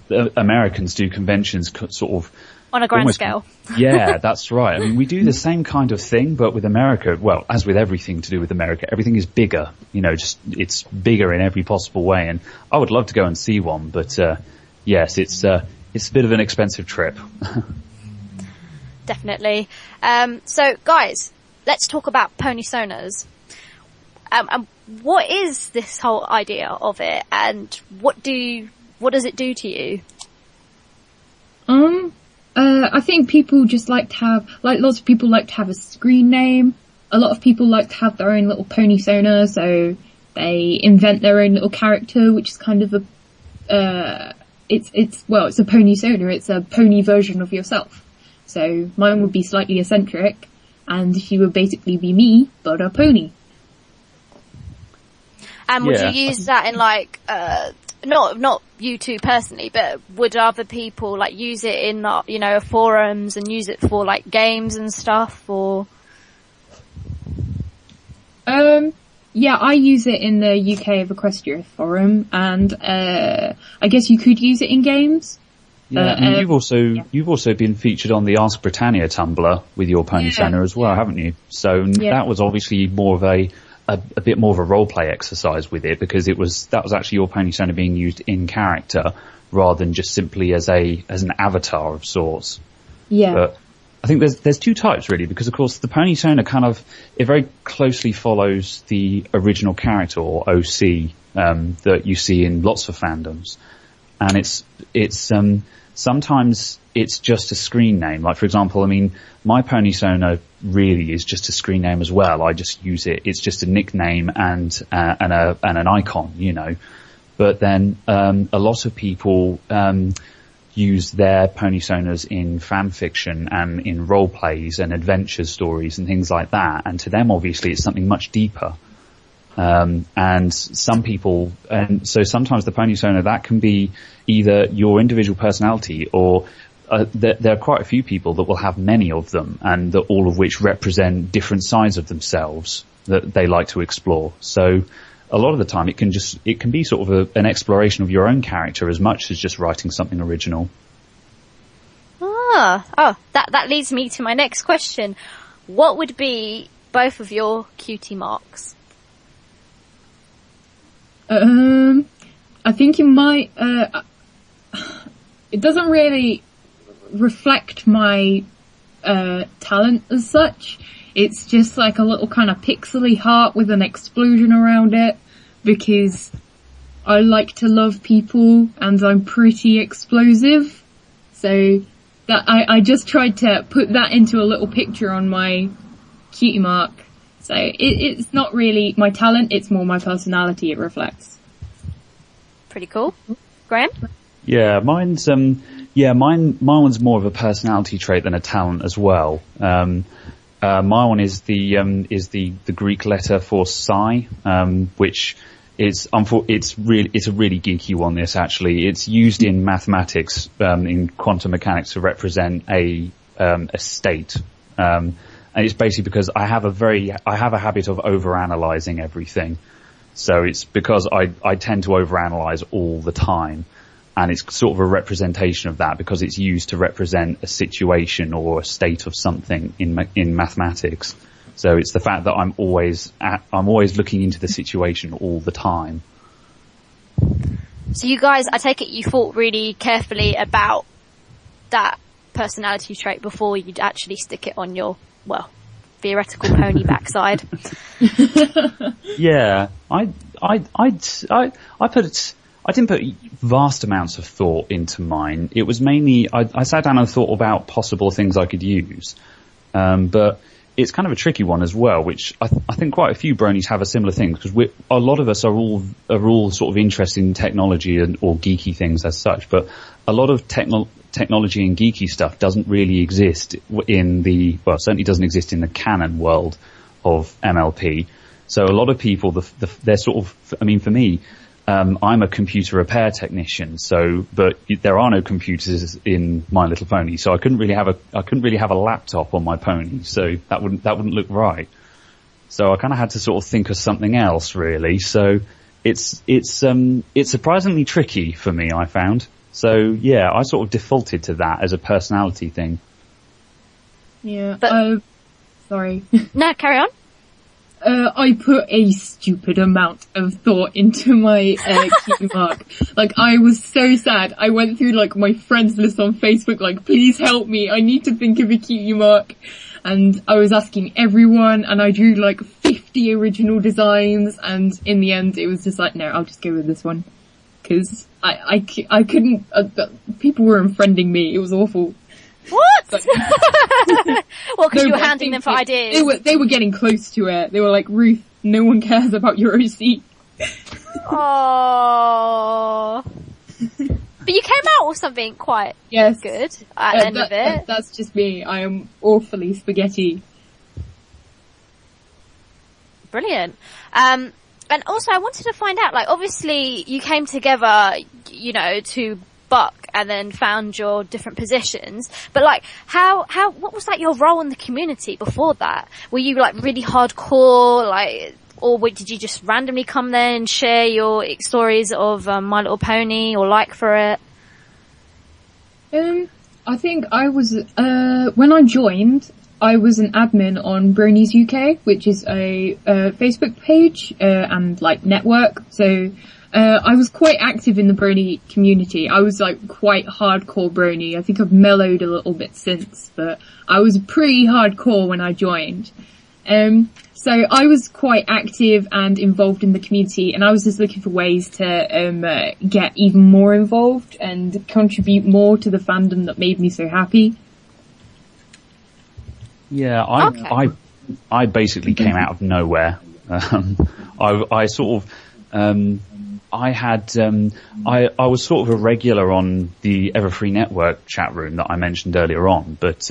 Americans do conventions sort of on a grand scale. Yeah, that's right. I mean, we do the same kind of thing, but with America, well, as with everything to do with America, everything is bigger. You know, just it's bigger in every possible way. And I would love to go and see one, but yes, it's a bit of an expensive trip. Definitely. So, guys, let's talk about Ponysonas. What is this whole idea of it, and what does it do to you? I think people just like to have, like lots of people like to have a screen name. A lot of people like to have their own little Ponysona, so they invent their own little character, which is kind of it's a Ponysona. It's a pony version of yourself. So mine would be slightly eccentric, and she would basically be me, but a pony. And would you use that in like, not you two personally, but would other people like use it in, forums and use it for like games and stuff, or? Yeah, I use it in the UK Equestria forum, and I guess you could use it in games. Yeah, I mean, you've also been featured on the Ask Britannia Tumblr with your Ponysona as well, haven't you? So that was obviously more of a bit more of a role play exercise with it, because that was actually your Ponysona being used in character rather than just simply as an avatar of sorts. Yeah. But I think there's two types really, because of course the Ponysona it very closely follows the original character, or OC, that you see in lots of fandoms. And it's sometimes it's just a screen name. Like, for example, I mean, my Ponysona really is just a screen name as well. I just use it. It's just a nickname and an icon, you know. But then, a lot of people, use their ponysonas in fan fiction and in role plays and adventure stories and things like that. And to them, obviously, it's something much deeper. And some people, and so sometimes the pony-sona, that can be either your individual personality or there are quite a few people that will have many of them, and that all of which represent different sides of themselves that they like to explore. So a lot of the time it can be sort of an exploration of your own character as much as just writing something original. That leads me to my next question. What would be both of your cutie marks? I think it might, it doesn't really reflect my, talent as such. It's just like a little kind of pixely heart with an explosion around it, because I like to love people and I'm pretty explosive. So that I just tried to put that into a little picture on my cutie mark. So it's not really my talent, it's more my personality it reflects. Pretty cool. Graham? Yeah, mine one's more of a personality trait than a talent as well. My one is the Greek letter for psi, which is it's a really geeky one. This actually, it's used in mathematics, in quantum mechanics to represent a state. And it's basically because I have a habit of overanalyzing everything. So it's because I tend to overanalyze all the time. And it's sort of a representation of that because it's used to represent a situation or a state of something in mathematics. So it's the fact that I'm always looking into the situation all the time. So you guys, I take it you thought really carefully about that personality trait before you'd actually stick it on your, theoretical pony backside. Yeah, I didn't put vast amounts of thought into mine. It was mainly, I sat down and thought about possible things I could use. But it's kind of a tricky one as well, which I think quite a few bronies have a similar thing, because a lot of us are all sort of interested in technology or geeky things as such, but a lot of technology and geeky stuff doesn't really exist certainly doesn't exist in the canon world of MLP. So a lot of people, they're sort of, for me, I'm a computer repair technician, but there are no computers in My Little Pony, so I couldn't really have a laptop on my pony, so that wouldn't look right. So I kind of had to sort of think of something else, really. So it's surprisingly tricky for me, I found. So yeah, I sort of defaulted to that as a personality thing. Yeah. Sorry. No, carry on. I put a stupid amount of thought into my cutie mark. Like, I was so sad. I went through my friends list on Facebook, please help me. I need to think of a cutie mark. And I was asking everyone, and I drew 50 original designs, and in the end it was just no, I'll just go with this one. Cause I couldn't, people were unfriending me. It was awful. What? Well, because you were handing them for ideas. They were getting close to it. They were like, Ruth, no one cares about your OC. Oh. But you came out with something quite good at the end of it. That's just me. I am awfully spaghetti. Brilliant. And also I wanted to find out, obviously you came together, to buck and then found your different positions, but what was your role in the community before that? Were you really hardcore, or did you just randomly come there and share your stories of My Little Pony or for it? I think I was when I joined, I was an admin on Bronies UK, which is a Facebook page and network. So I was quite active in the Brony community. I was quite hardcore Brony. I think I've mellowed a little bit since, but I was pretty hardcore when I joined. So I was quite active and involved in the community, and I was just looking for ways to get even more involved and contribute more to the fandom that made me so happy. Yeah, I basically came out of nowhere. I I was sort of a regular on the Everfree Network chat room that I mentioned earlier on, but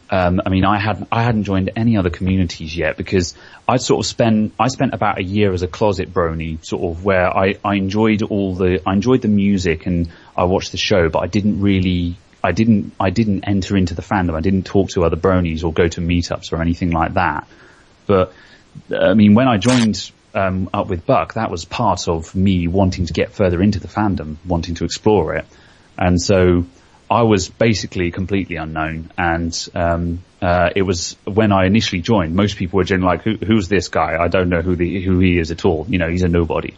I mean, I hadn't joined any other communities yet because I spent about a year as a closet brony, sort of where I enjoyed the music and I watched the show, but I didn't enter into the fandom. I didn't talk to other bronies or go to meetups or anything like that. But I mean, when I joined up with Buck, that was part of me wanting to get further into the fandom, wanting to explore it, and so I was basically completely unknown. And it was when I initially joined, most people were generally like, "Who's this guy? I don't know who he is at all. You know, he's a nobody."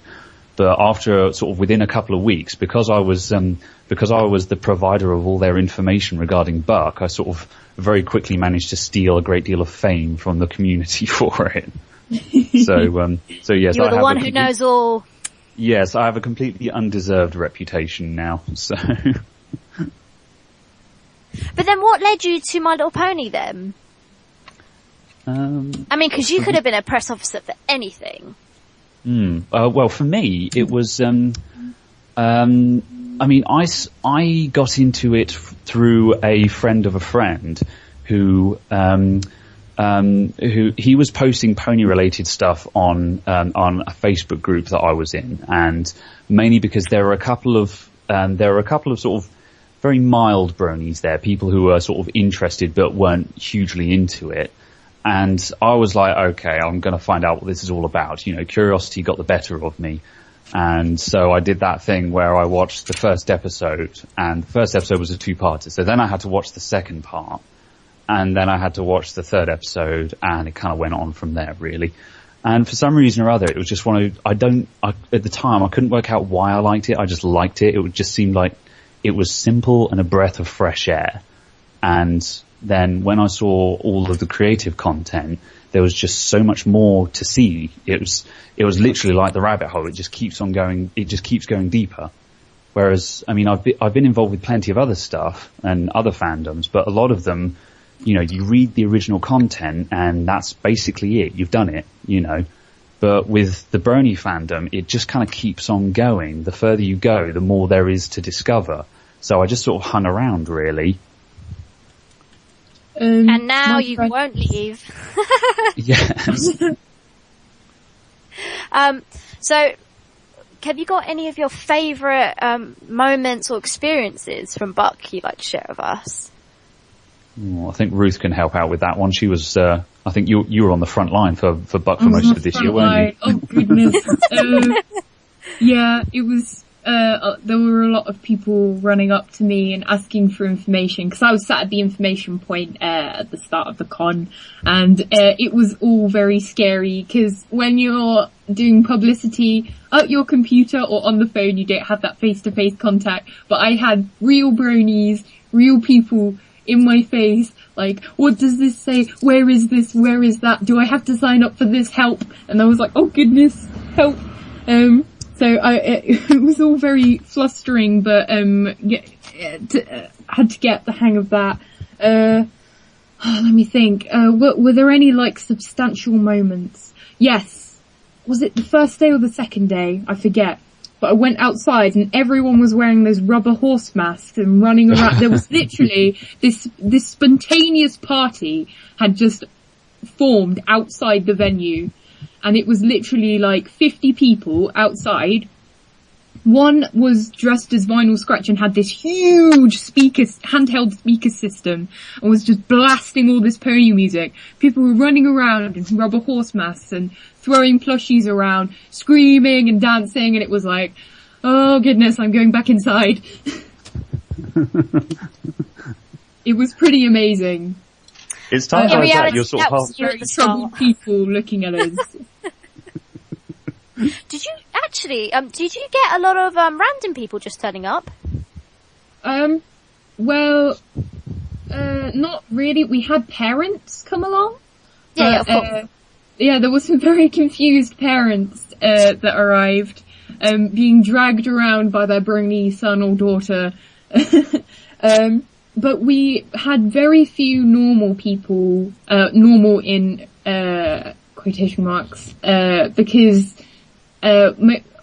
But after sort of within a couple of weeks, because I was the provider of all their information regarding Buck, I sort of very quickly managed to steal a great deal of fame from the community for it. So yes, you're the one who knows all. Yes, I have a completely undeserved reputation now. So. But then, what led you to My Little Pony then? I mean, because you could have been a press officer for anything. Well, for me, it was. I mean, I got into it through a friend of a friend who he was posting pony-related stuff on a Facebook group that I was in, and mainly because there were a couple of sort of very mild bronies there, people who were sort of interested but weren't hugely into it. And I was like, okay, I'm going to find out what this is all about. You know, curiosity got the better of me. And so I did that thing where I watched the first episode, and the first episode was a two-parter. So then I had to watch the second part, and then I had to watch the third episode, and it kind of went on from there, really. And for some reason or other, it was just at the time, I couldn't work out why I liked it. I just liked it. It just seemed like it was simple and a breath of fresh air. And then when I saw all of the creative content, there was just so much more to see. It was literally like the rabbit hole. It just keeps on going. It just keeps going deeper. Whereas, I mean, I've been involved with plenty of other stuff and other fandoms, but a lot of them, you know, you read the original content and that's basically it. You've done it, you know. But with the Brony fandom, it just kind of keeps on going. The further you go, the more there is to discover. So I just sort of hung around, really. And now you won't leave. Yes. So, have you got any of your favourite moments or experiences from Buck you'd like to share with us? I think Ruth can help out with that one. She was, I think you were on the front line for Buck for most of this year, weren't you? Oh goodness. Yeah, it was, there were a lot of people running up to me and asking for information, because I was sat at the information point at the start of the con, and it was all very scary, because when you're doing publicity at your computer or on the phone, you don't have that face-to-face contact, but I had real bronies, real people in my face, like, what does this say? Where is this? Where is that? Do I have to sign up for this? Help! And I was like, oh goodness, help! So it was all very flustering, but had to get the hang of that. Let me think. Were there any like substantial moments? Yes. Was it the first day or the second day? I forget. But I went outside and everyone was wearing those rubber horse masks and running around. There was literally this spontaneous party had just formed outside the venue. And it was literally like 50 people outside. One was dressed as Vinyl Scratch and had this huge handheld speaker system, and was just blasting all this pony music. People were running around in rubber horse masks and throwing plushies around, screaming and dancing, and it was like, oh goodness, I'm going back inside. It was pretty amazing. It's times like that you're sort of very troubled people looking at us. Did you actually, did you get a lot of random people just turning up? Well, not really. We had parents come along. Yeah, of course. Yeah, there were some very confused parents that arrived, being dragged around by their brony son or daughter. But we had very few normal people, normal in quotation marks, because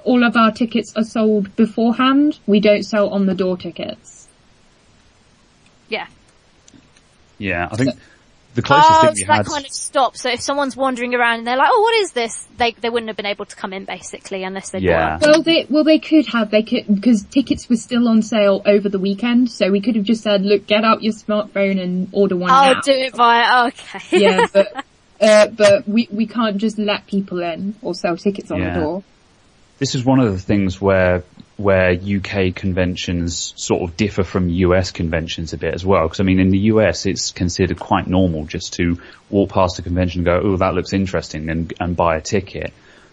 all of our tickets are sold beforehand. We don't sell on the door tickets. Yeah. Yeah, I think the closest thing we so that had... kind of stops. So if someone's wandering around and they're like, "Oh, what is this?" They wouldn't have been able to come in basically unless they bought it. Well, they could have. They could, because tickets were still on sale over the weekend. So we could have just said, "Look, get out your smartphone and order one now." Oh, do it via. Okay. Yeah, but we can't just let people in or sell tickets on the door. This is one of the things where UK conventions sort of differ from US conventions a bit as well. Because, I mean, in the US, it's considered quite normal just to walk past a convention and go, oh, that looks interesting, and buy a ticket.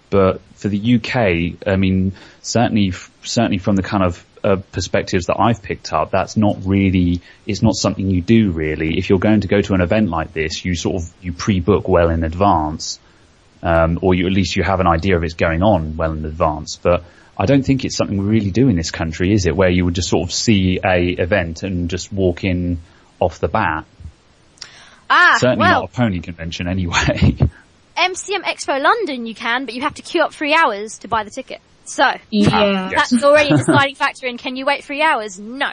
But for the UK, I mean, certainly from the kind of perspectives that I've picked up, that's not really, it's not something you do really. If you're going to go to an event like this, you pre-book well in advance. Or at least you have an idea of it's going on well in advance. But I don't think it's something we really do in this country, is it? Where you would just sort of see a event and just walk in off the bat. Certainly not a pony convention anyway. MCM Expo London you can, but you have to queue up 3 hours to buy the ticket. So, that's already a deciding factor in, can you wait 3 hours? No.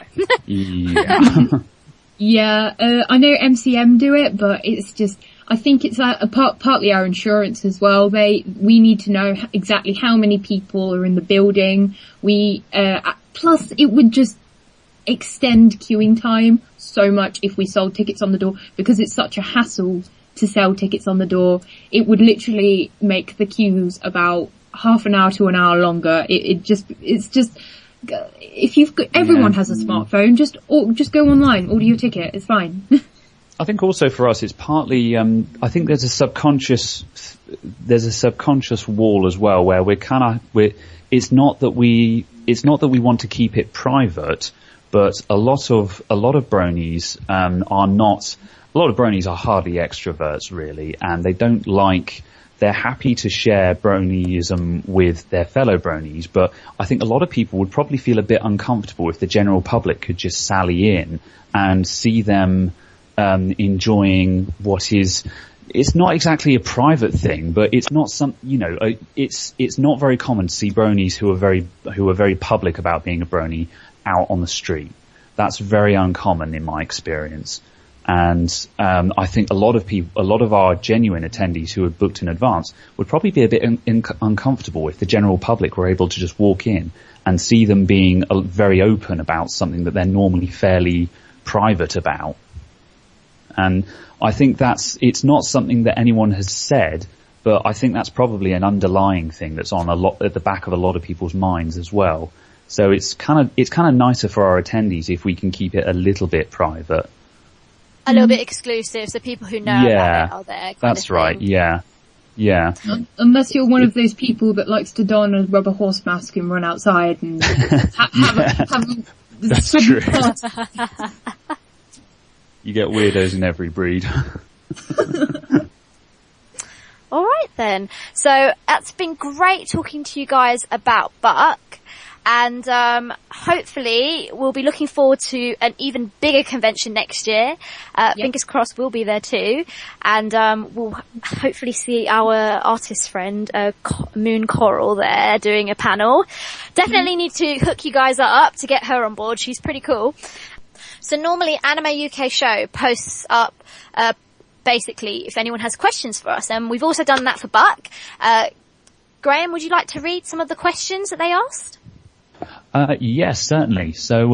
Yeah, I know MCM do it, but it's just, I think it's partly our insurance as well. We need to know exactly how many people are in the building. Plus it would just extend queuing time so much if we sold tickets on the door, because it's such a hassle to sell tickets on the door. It would literally make the queues about half an hour to an hour longer. It's just, if everyone has a smartphone, just go online, order your ticket, it's fine. I think also for us, it's partly, I think there's a subconscious wall as well, where it's not that we want to keep it private, but a lot of bronies, are hardly extroverts really, and they're happy to share bronyism with their fellow bronies, but I think a lot of people would probably feel a bit uncomfortable if the general public could just sally in and see them enjoying it's not exactly a private thing, but it's not it's not very common to see bronies who are very public about being a brony out on the street. That's very uncommon in my experience. And I think a lot of our genuine attendees who had booked in advance would probably be a bit uncomfortable if the general public were able to just walk in and see them being very open about something that they're normally fairly private about. And I think it's not something that anyone has said, but I think that's probably an underlying thing that's at the back of a lot of people's minds as well. So it's kind of nicer for our attendees if we can keep it a little bit private. A little bit exclusive, so people who know about it are there. That's right, yeah. Unless you're one of those people that likes to don a rubber horse mask and run outside and have That's true. You get weirdos in every breed. All right then. So that's been great talking to you guys about Buck. And hopefully we'll be looking forward to an even bigger convention next year. Fingers crossed we'll be there too. And we'll hopefully see our artist friend Moon Coral there doing a panel. Definitely need to hook you guys up to get her on board. She's pretty cool. So normally Anime UK Show posts up basically if anyone has questions for us. And we've also done that for Buck. Graham, would you like to read some of the questions that they asked? Yes, certainly. So,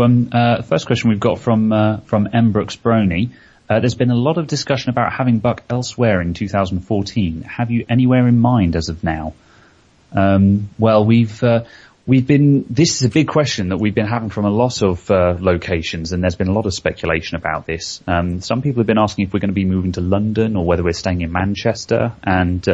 first question we've got from M. Brooks Brony. There's been a lot of discussion about having Buck elsewhere in 2014. Have you anywhere in mind as of now? Well, we've been, this is a big question that we've been having from a lot of, locations, and there's been a lot of speculation about this. Some people have been asking if we're going to be moving to London or whether we're staying in Manchester, and,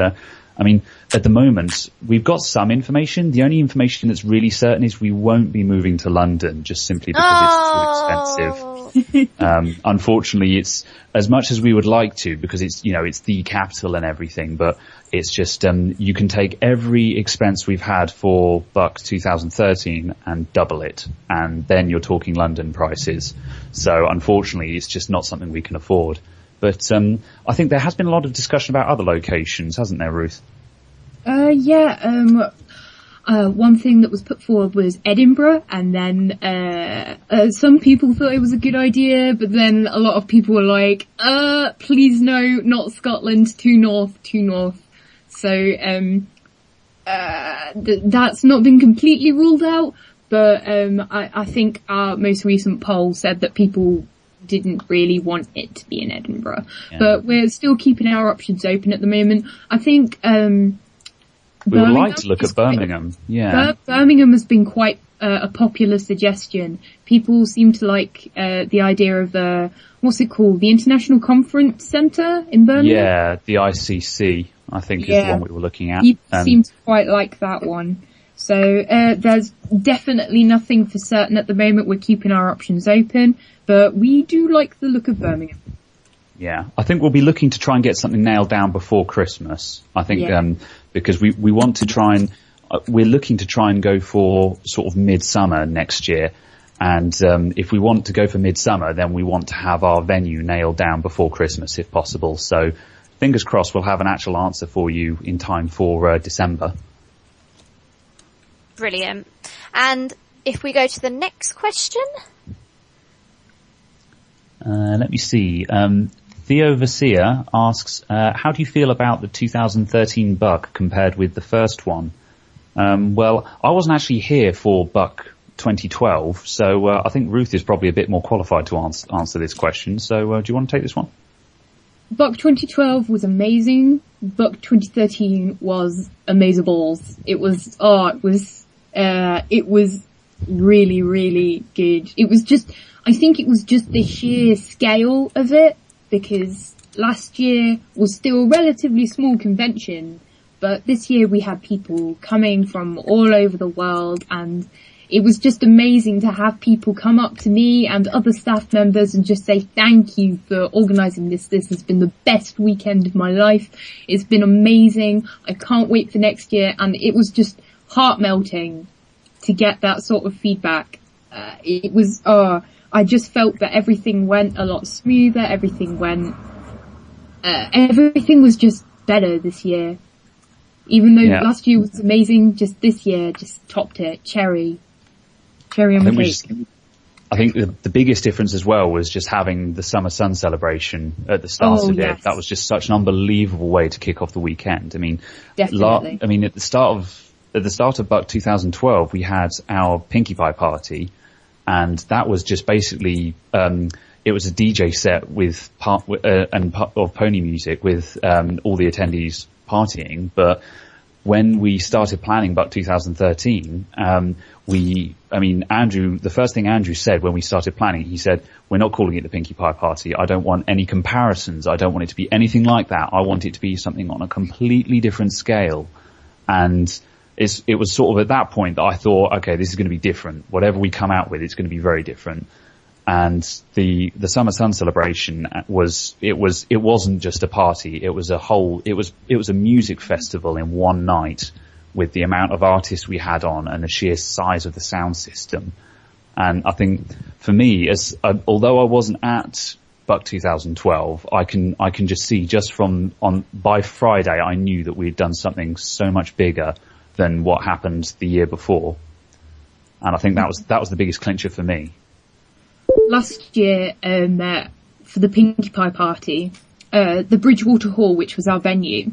I mean, at the moment, we've got some information. The only information that's really certain is we won't be moving to London, just simply because it's too expensive. Unfortunately, it's as much as we would like to, because it's the capital and everything, but it's just, you can take every expense we've had for Buck 2013 and double it, and then you're talking London prices. So unfortunately, it's just not something we can afford. But I think there has been a lot of discussion about other locations, hasn't there, Ruth? One thing that was put forward was Edinburgh, and then some people thought it was a good idea, but then a lot of people were like, please no, not Scotland, too north. So that's not been completely ruled out, but I think our most recent poll said that people didn't really want it to be in Edinburgh. Yeah. But we're still keeping our options open at the moment. I think we would like to look at Birmingham. Yeah, Birmingham has been quite a popular suggestion. People seem to like the idea of the, what's it called, the International Conference Centre in Birmingham. Yeah, the ICC, I think, is the one we were looking at. People seem to quite like that one. So there's definitely nothing for certain at the moment. We're keeping our options open, but we do like the look of Birmingham. Yeah, I think we'll be looking to try and get something nailed down before Christmas. I think because we want to try and we're looking to try and go for sort of midsummer next year. And if we want to go for midsummer, then we want to have our venue nailed down before Christmas if possible. So fingers crossed we'll have an actual answer for you in time for December. Brilliant. And if we go to the next question. Let me see. Theo Vassia asks, how do you feel about the 2013 Buck compared with the first one? Well, I wasn't actually here for Buck 2012, so I think Ruth is probably a bit more qualified to answer this question. So do you want to take this one? Buck 2012 was amazing. Buck 2013 was amazaballs. It was really, really good. I think it was just the sheer scale of it, because last year was still a relatively small convention, but this year we had people coming from all over the world, and it was just amazing to have people come up to me and other staff members and just say thank you for organising this. This has been the best weekend of my life. It's been amazing. I can't wait for next year. And it was just heart-melting to get that sort of feedback. I just felt that everything went a lot smoother. Everything was just better this year. Even though last year was amazing, just this year just topped it. Cherry on the cake. I think the biggest difference as well was just having the Summer Sun celebration at the start of it. That was just such an unbelievable way to kick off the weekend. I mean, definitely. At the start of Buck 2012, we had our Pinkie Pie party, and that was just basically it was a DJ set with of pony music with all the attendees partying. But when we started planning Buck 2013, Andrew, the first thing Andrew said when we started planning, he said, we're not calling it the Pinkie Pie party. I don't want any comparisons. I don't want it to be anything like that. I want it to be something on a completely different scale. And it was sort of at that point that I thought, okay, this is going to be different. Whatever we come out with, it's going to be very different. And the Summer Sun celebration it wasn't just a party. It was a music festival in one night, with the amount of artists we had on and the sheer size of the sound system. And I think for me, although I wasn't at Buck 2012, I can just see by Friday, I knew that we had done something so much bigger than what happened the year before. And I think that was the biggest clincher for me. Last year, for the Pinkie Pie party, the Bridgewater Hall, which was our venue,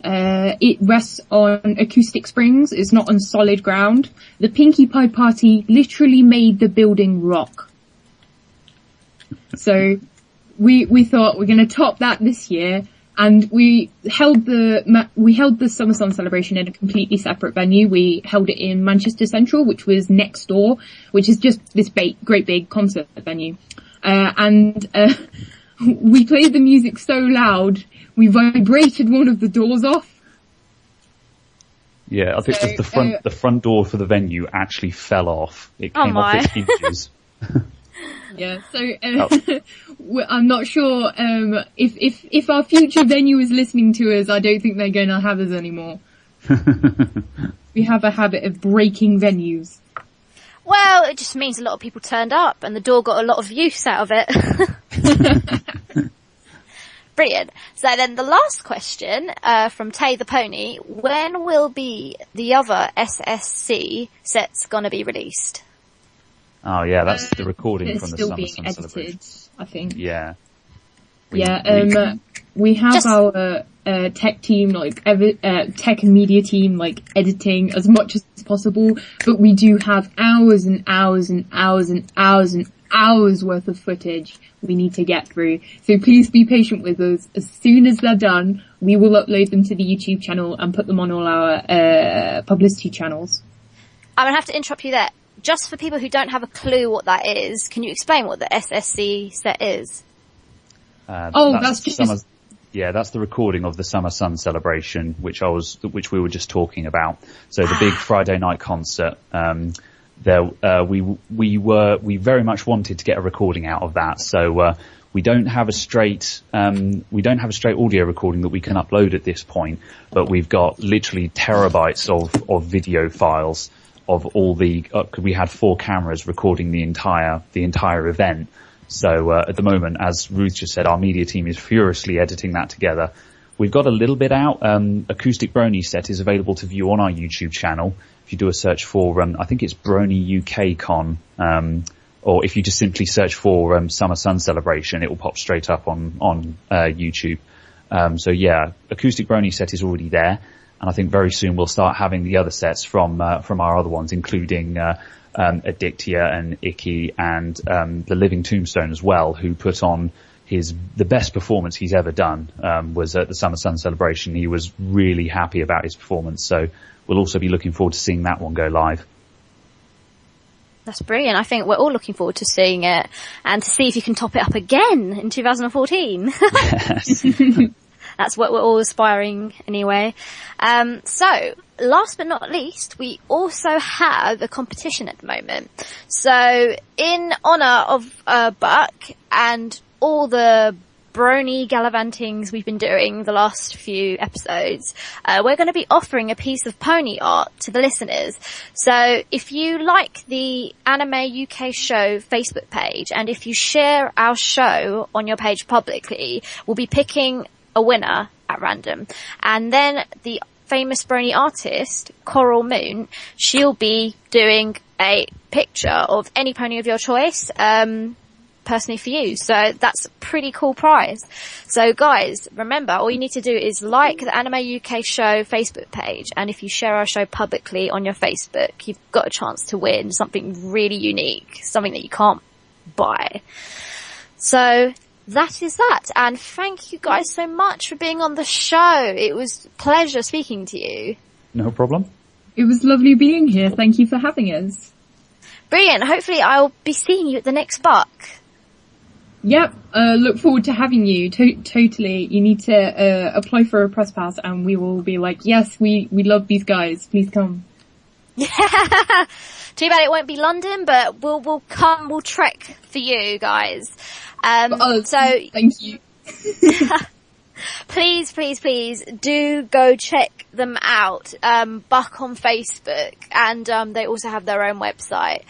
it rests on acoustic springs. It's not on solid ground. The Pinkie Pie party literally made the building rock. So we thought we're going to top that this year, and we held the Summer Sun celebration in a completely separate venue. We held it in Manchester Central, which was next door, which is just this great big concert venue, we played the music so loud, we vibrated one of the doors off. Yeah, I think the front door for the venue actually fell off. It came off its hinges. Yeah, so I'm not sure if our future venue is listening to us. I don't think they're going to have us anymore. We have a habit of breaking venues. Well, it just means a lot of people turned up and the door got a lot of use out of it. Brilliant. So then the last question, from Tay the Pony, when will be the other SSC sets gonna be released? Oh yeah, that's the recording from the still Summer being Sun edited, celebration. I think. Yeah. We have our tech team, like tech and media team, like editing as much as possible, but we do have hours and hours and hours and hours and hours worth of footage we need to get through. So please be patient with us. As soon as they're done, we will upload them to the YouTube channel and put them on all our publicity channels. I'm gonna have to interrupt you there. Just for people who don't have a clue what that is, can you explain what the SSC set is? That's the recording of the Summer Sun celebration, which we were just talking about. So the big Friday night concert. We very much wanted to get a recording out of that. So we don't have a straight audio recording that we can upload at this point, but we've got literally terabytes of video files of all the. We had 4 cameras recording the entire event. So at the moment, as Ruth just said, our media team is furiously editing that together. We've got a little bit out. Acoustic Brony set is available to view on our YouTube channel. If you do a search for, I think it's Brony UK Con, or if you just simply search for Summer Sun Celebration, it will pop straight up on YouTube. So yeah, Acoustic Brony set is already there, and I think very soon we'll start having the other sets from our other ones, including Addictia and Icky and the Living Tombstone as well, who put on the best performance he's ever done, was at the Summer Sun Celebration. He was really happy about his performance, so we'll also be looking forward to seeing that one go live. That's brilliant. I think we're all looking forward to seeing it and to see if you can top it up again in 2014. Yes. That's what we're all aspiring anyway. So last but not least, we also have a competition at the moment. So in honor of Buck and all the brony gallivantings we've been doing the last few episodes, we're going to be offering a piece of pony art to the listeners. So if you like the Anime UK Show Facebook page, and if you share our show on your page publicly, we'll be picking a winner at random. And then the famous brony artist, Coral Moon, she'll be doing a picture of any pony of your choice, personally for you. So that's a pretty cool prize. So guys, remember, all you need to do is like the Anime UK Show Facebook page, and if you share our show publicly on your Facebook, you've got a chance to win something really unique, something that you can't buy. So that is that, and thank you guys so much for being on the show. It was a pleasure speaking to you. No problem. It was lovely being here. Thank you for having us. Brilliant. Hopefully I'll be seeing you at the next Buck. Yep, look forward to having you. Totally. You need to apply for a press pass and we will be like, yes, we love these guys. Please come. Yeah. Too bad it won't be London, but we'll come, we'll trek for you guys. Thank you. Please do go check them out. Buck on Facebook, and they also have their own website.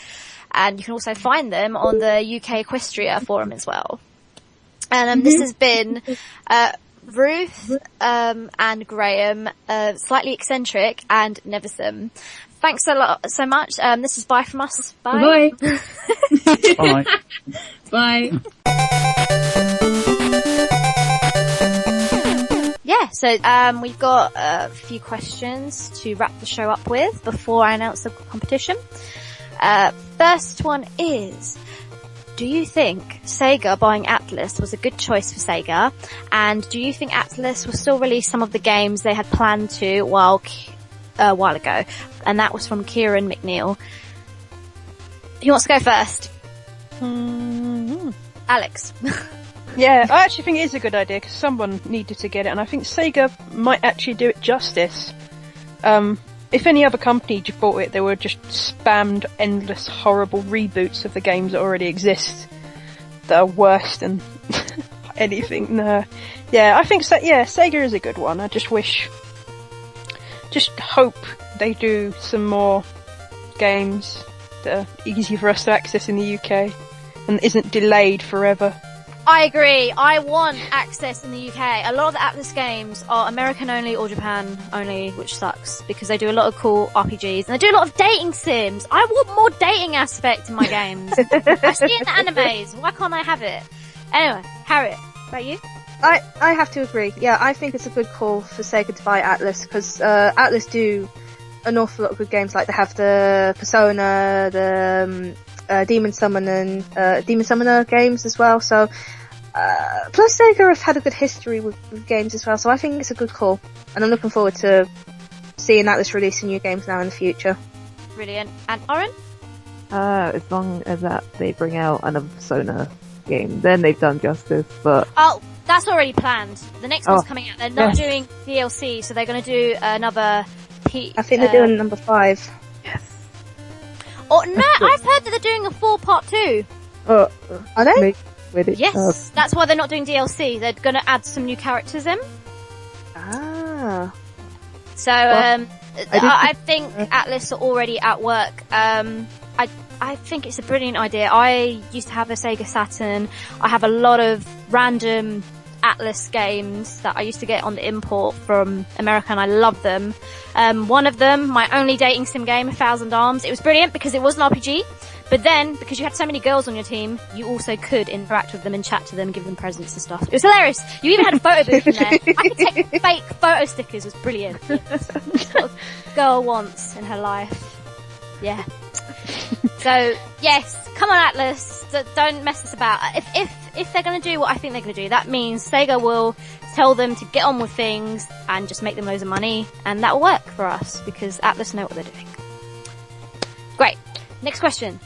And you can also find them on the UK Equestria forum as well. And this has been Ruth and Graham, Slightly Eccentric and Neversome. Thanks so much. This is bye from us. Bye. Bye. Bye. Yeah, so we've got a few questions to wrap the show up with before I announce the competition. First one is, do you think Sega buying Atlus was a good choice for Sega? And do you think Atlus will still release some of the games they had planned to a while ago? And that was from Kieran McNeil. Who wants to go first? Alex. Yeah, I actually think it is a good idea because someone needed to get it, and I think Sega might actually do it justice. If any other company bought it, they would just spammed endless horrible reboots of the games that already exist that are worse than anything. No. Yeah, I think Sega is a good one. I just hope they do some more games that are easy for us to access in the UK and isn't delayed forever. I agree. I want access in the UK. A lot of the Atlus games are American only or Japan only, which sucks because they do a lot of cool RPGs and they do a lot of dating sims. I want more dating aspect in my games. I see it in the animes. Why can't I have it? Anyway, Harriet, about you? I have to agree. Yeah, I think it's a good call for Sega to buy Atlus because Atlus do an awful lot of good games. Like they have the Persona, the Demon Summoner games as well. So plus Sega have had a good history with games as well. So I think it's a good call, and I'm looking forward to seeing Atlus releasing new games now in the future. Brilliant. And Oren? As long as that they bring out another Persona game, then they've done justice. But that's already planned. The next one's coming out. They're not doing DLC, so they're going to do another. I think they're doing number 5. Yes. Oh no! I've heard that they're doing a 4 part 2. Are they? Yes, that's why they're not doing DLC. They're going to add some new characters in. Ah. So I think Atlus are already at work. I think it's a brilliant idea. I used to have a Sega Saturn. I have a lot of random Atlus games that I used to get on the import from America, and I love them. One of them, my only dating sim game, 1000 Arms. It was brilliant because it was an RPG, but then because you had so many girls on your team, you also could interact with them and chat to them, give them presents and stuff. It was hilarious. You even had a photo booth in there. I could take fake photo stickers. It was brilliant. That's what a girl wants in her life. Yeah. So yes, come on Atlus, don't mess us about. If they're going to do what I think they're going to do, that means Sega will tell them to get on with things and just make them loads of money, and that will work for us because Atlus know what they're doing. Great. Next question.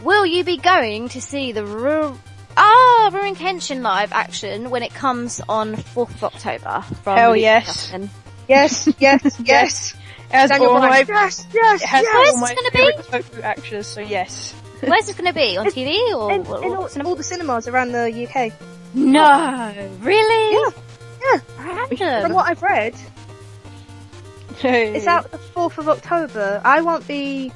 Will you be going to see the Rurouni Kenshin live action when it comes on 4th of October? Hell yes. Yes. It has all my yes. Where's all my this gonna favorite tofu actors, so yes. Where's this going to be? On TV or in all the cinemas around the UK. No, really? Yeah. Random. From what I've read, it's out the 4th of October. I won't be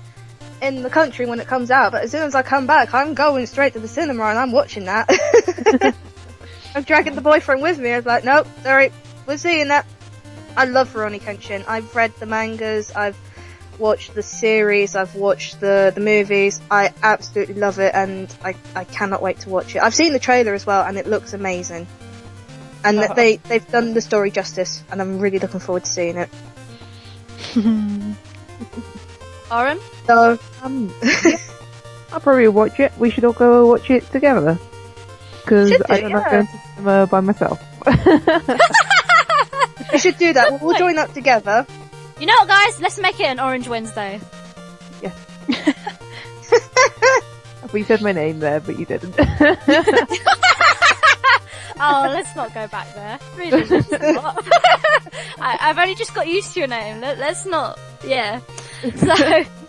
in the country when it comes out, but as soon as I come back, I'm going straight to the cinema and I'm watching that. I'm dragging the boyfriend with me. I was like, nope, sorry, we're seeing that. I love Rurouni Kenshin. I've read the mangas, I've watched the series, I've watched the movies. I absolutely love it, and I cannot wait to watch it. I've seen the trailer as well, and it looks amazing. And they've done the story justice, and I'm really looking forward to seeing it. Oren? So, I'll probably watch it. We should all go watch it together. Because I don't like going to cinema by myself. We should do that. We'll join up together. You know what, guys? Let's make it an Orange Wednesday. Yes. We said my name there, but you didn't. Oh, let's not go back there. Really, let's not. I've only just got used to your name. Let's not. Yeah. So,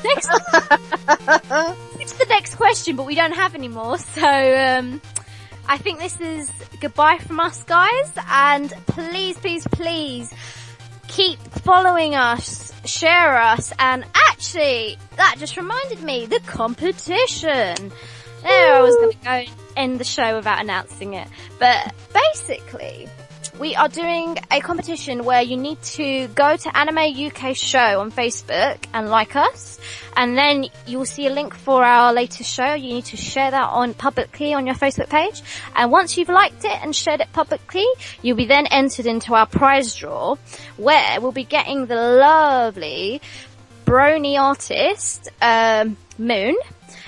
next to the next question, but we don't have any more. So, I think this is goodbye from us, guys. And please, please, please keep following us, share us, and actually, that just reminded me, the competition. There, I was going to go end the show without announcing it. But basically, we are doing a competition where you need to go to Anime UK Show on Facebook and like us, and then you will see a link for our latest show. You need to share that on publicly on your Facebook page, and once you've liked it and shared it publicly, you'll be then entered into our prize draw, where we'll be getting the lovely brony artist Moon.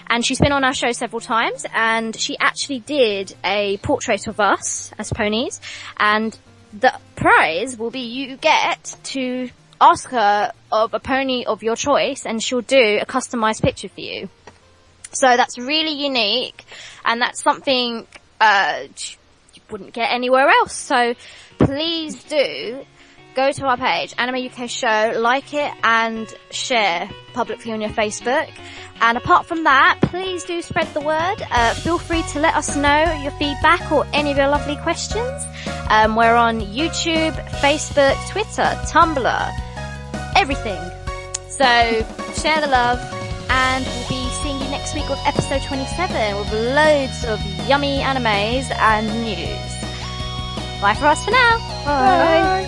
And she's been on our show several times, and she actually did a portrait of us as ponies, and the prize will be you get to ask her of a pony of your choice, and she'll do a customized picture for you. So that's really unique, and that's something you wouldn't get anywhere else. So please do go to our page, Anime UK Show, like it and share publicly on your Facebook. And apart from that, please do spread the word. Feel free to let us know your feedback or any of your lovely questions. We're on YouTube, Facebook, Twitter, Tumblr, everything. So share the love, and we'll be seeing you next next week with episode 27 with loads of yummy animes and news. Bye for us for now. Bye.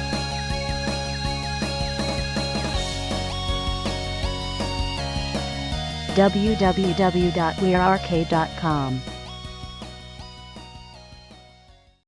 www.wearearcade.com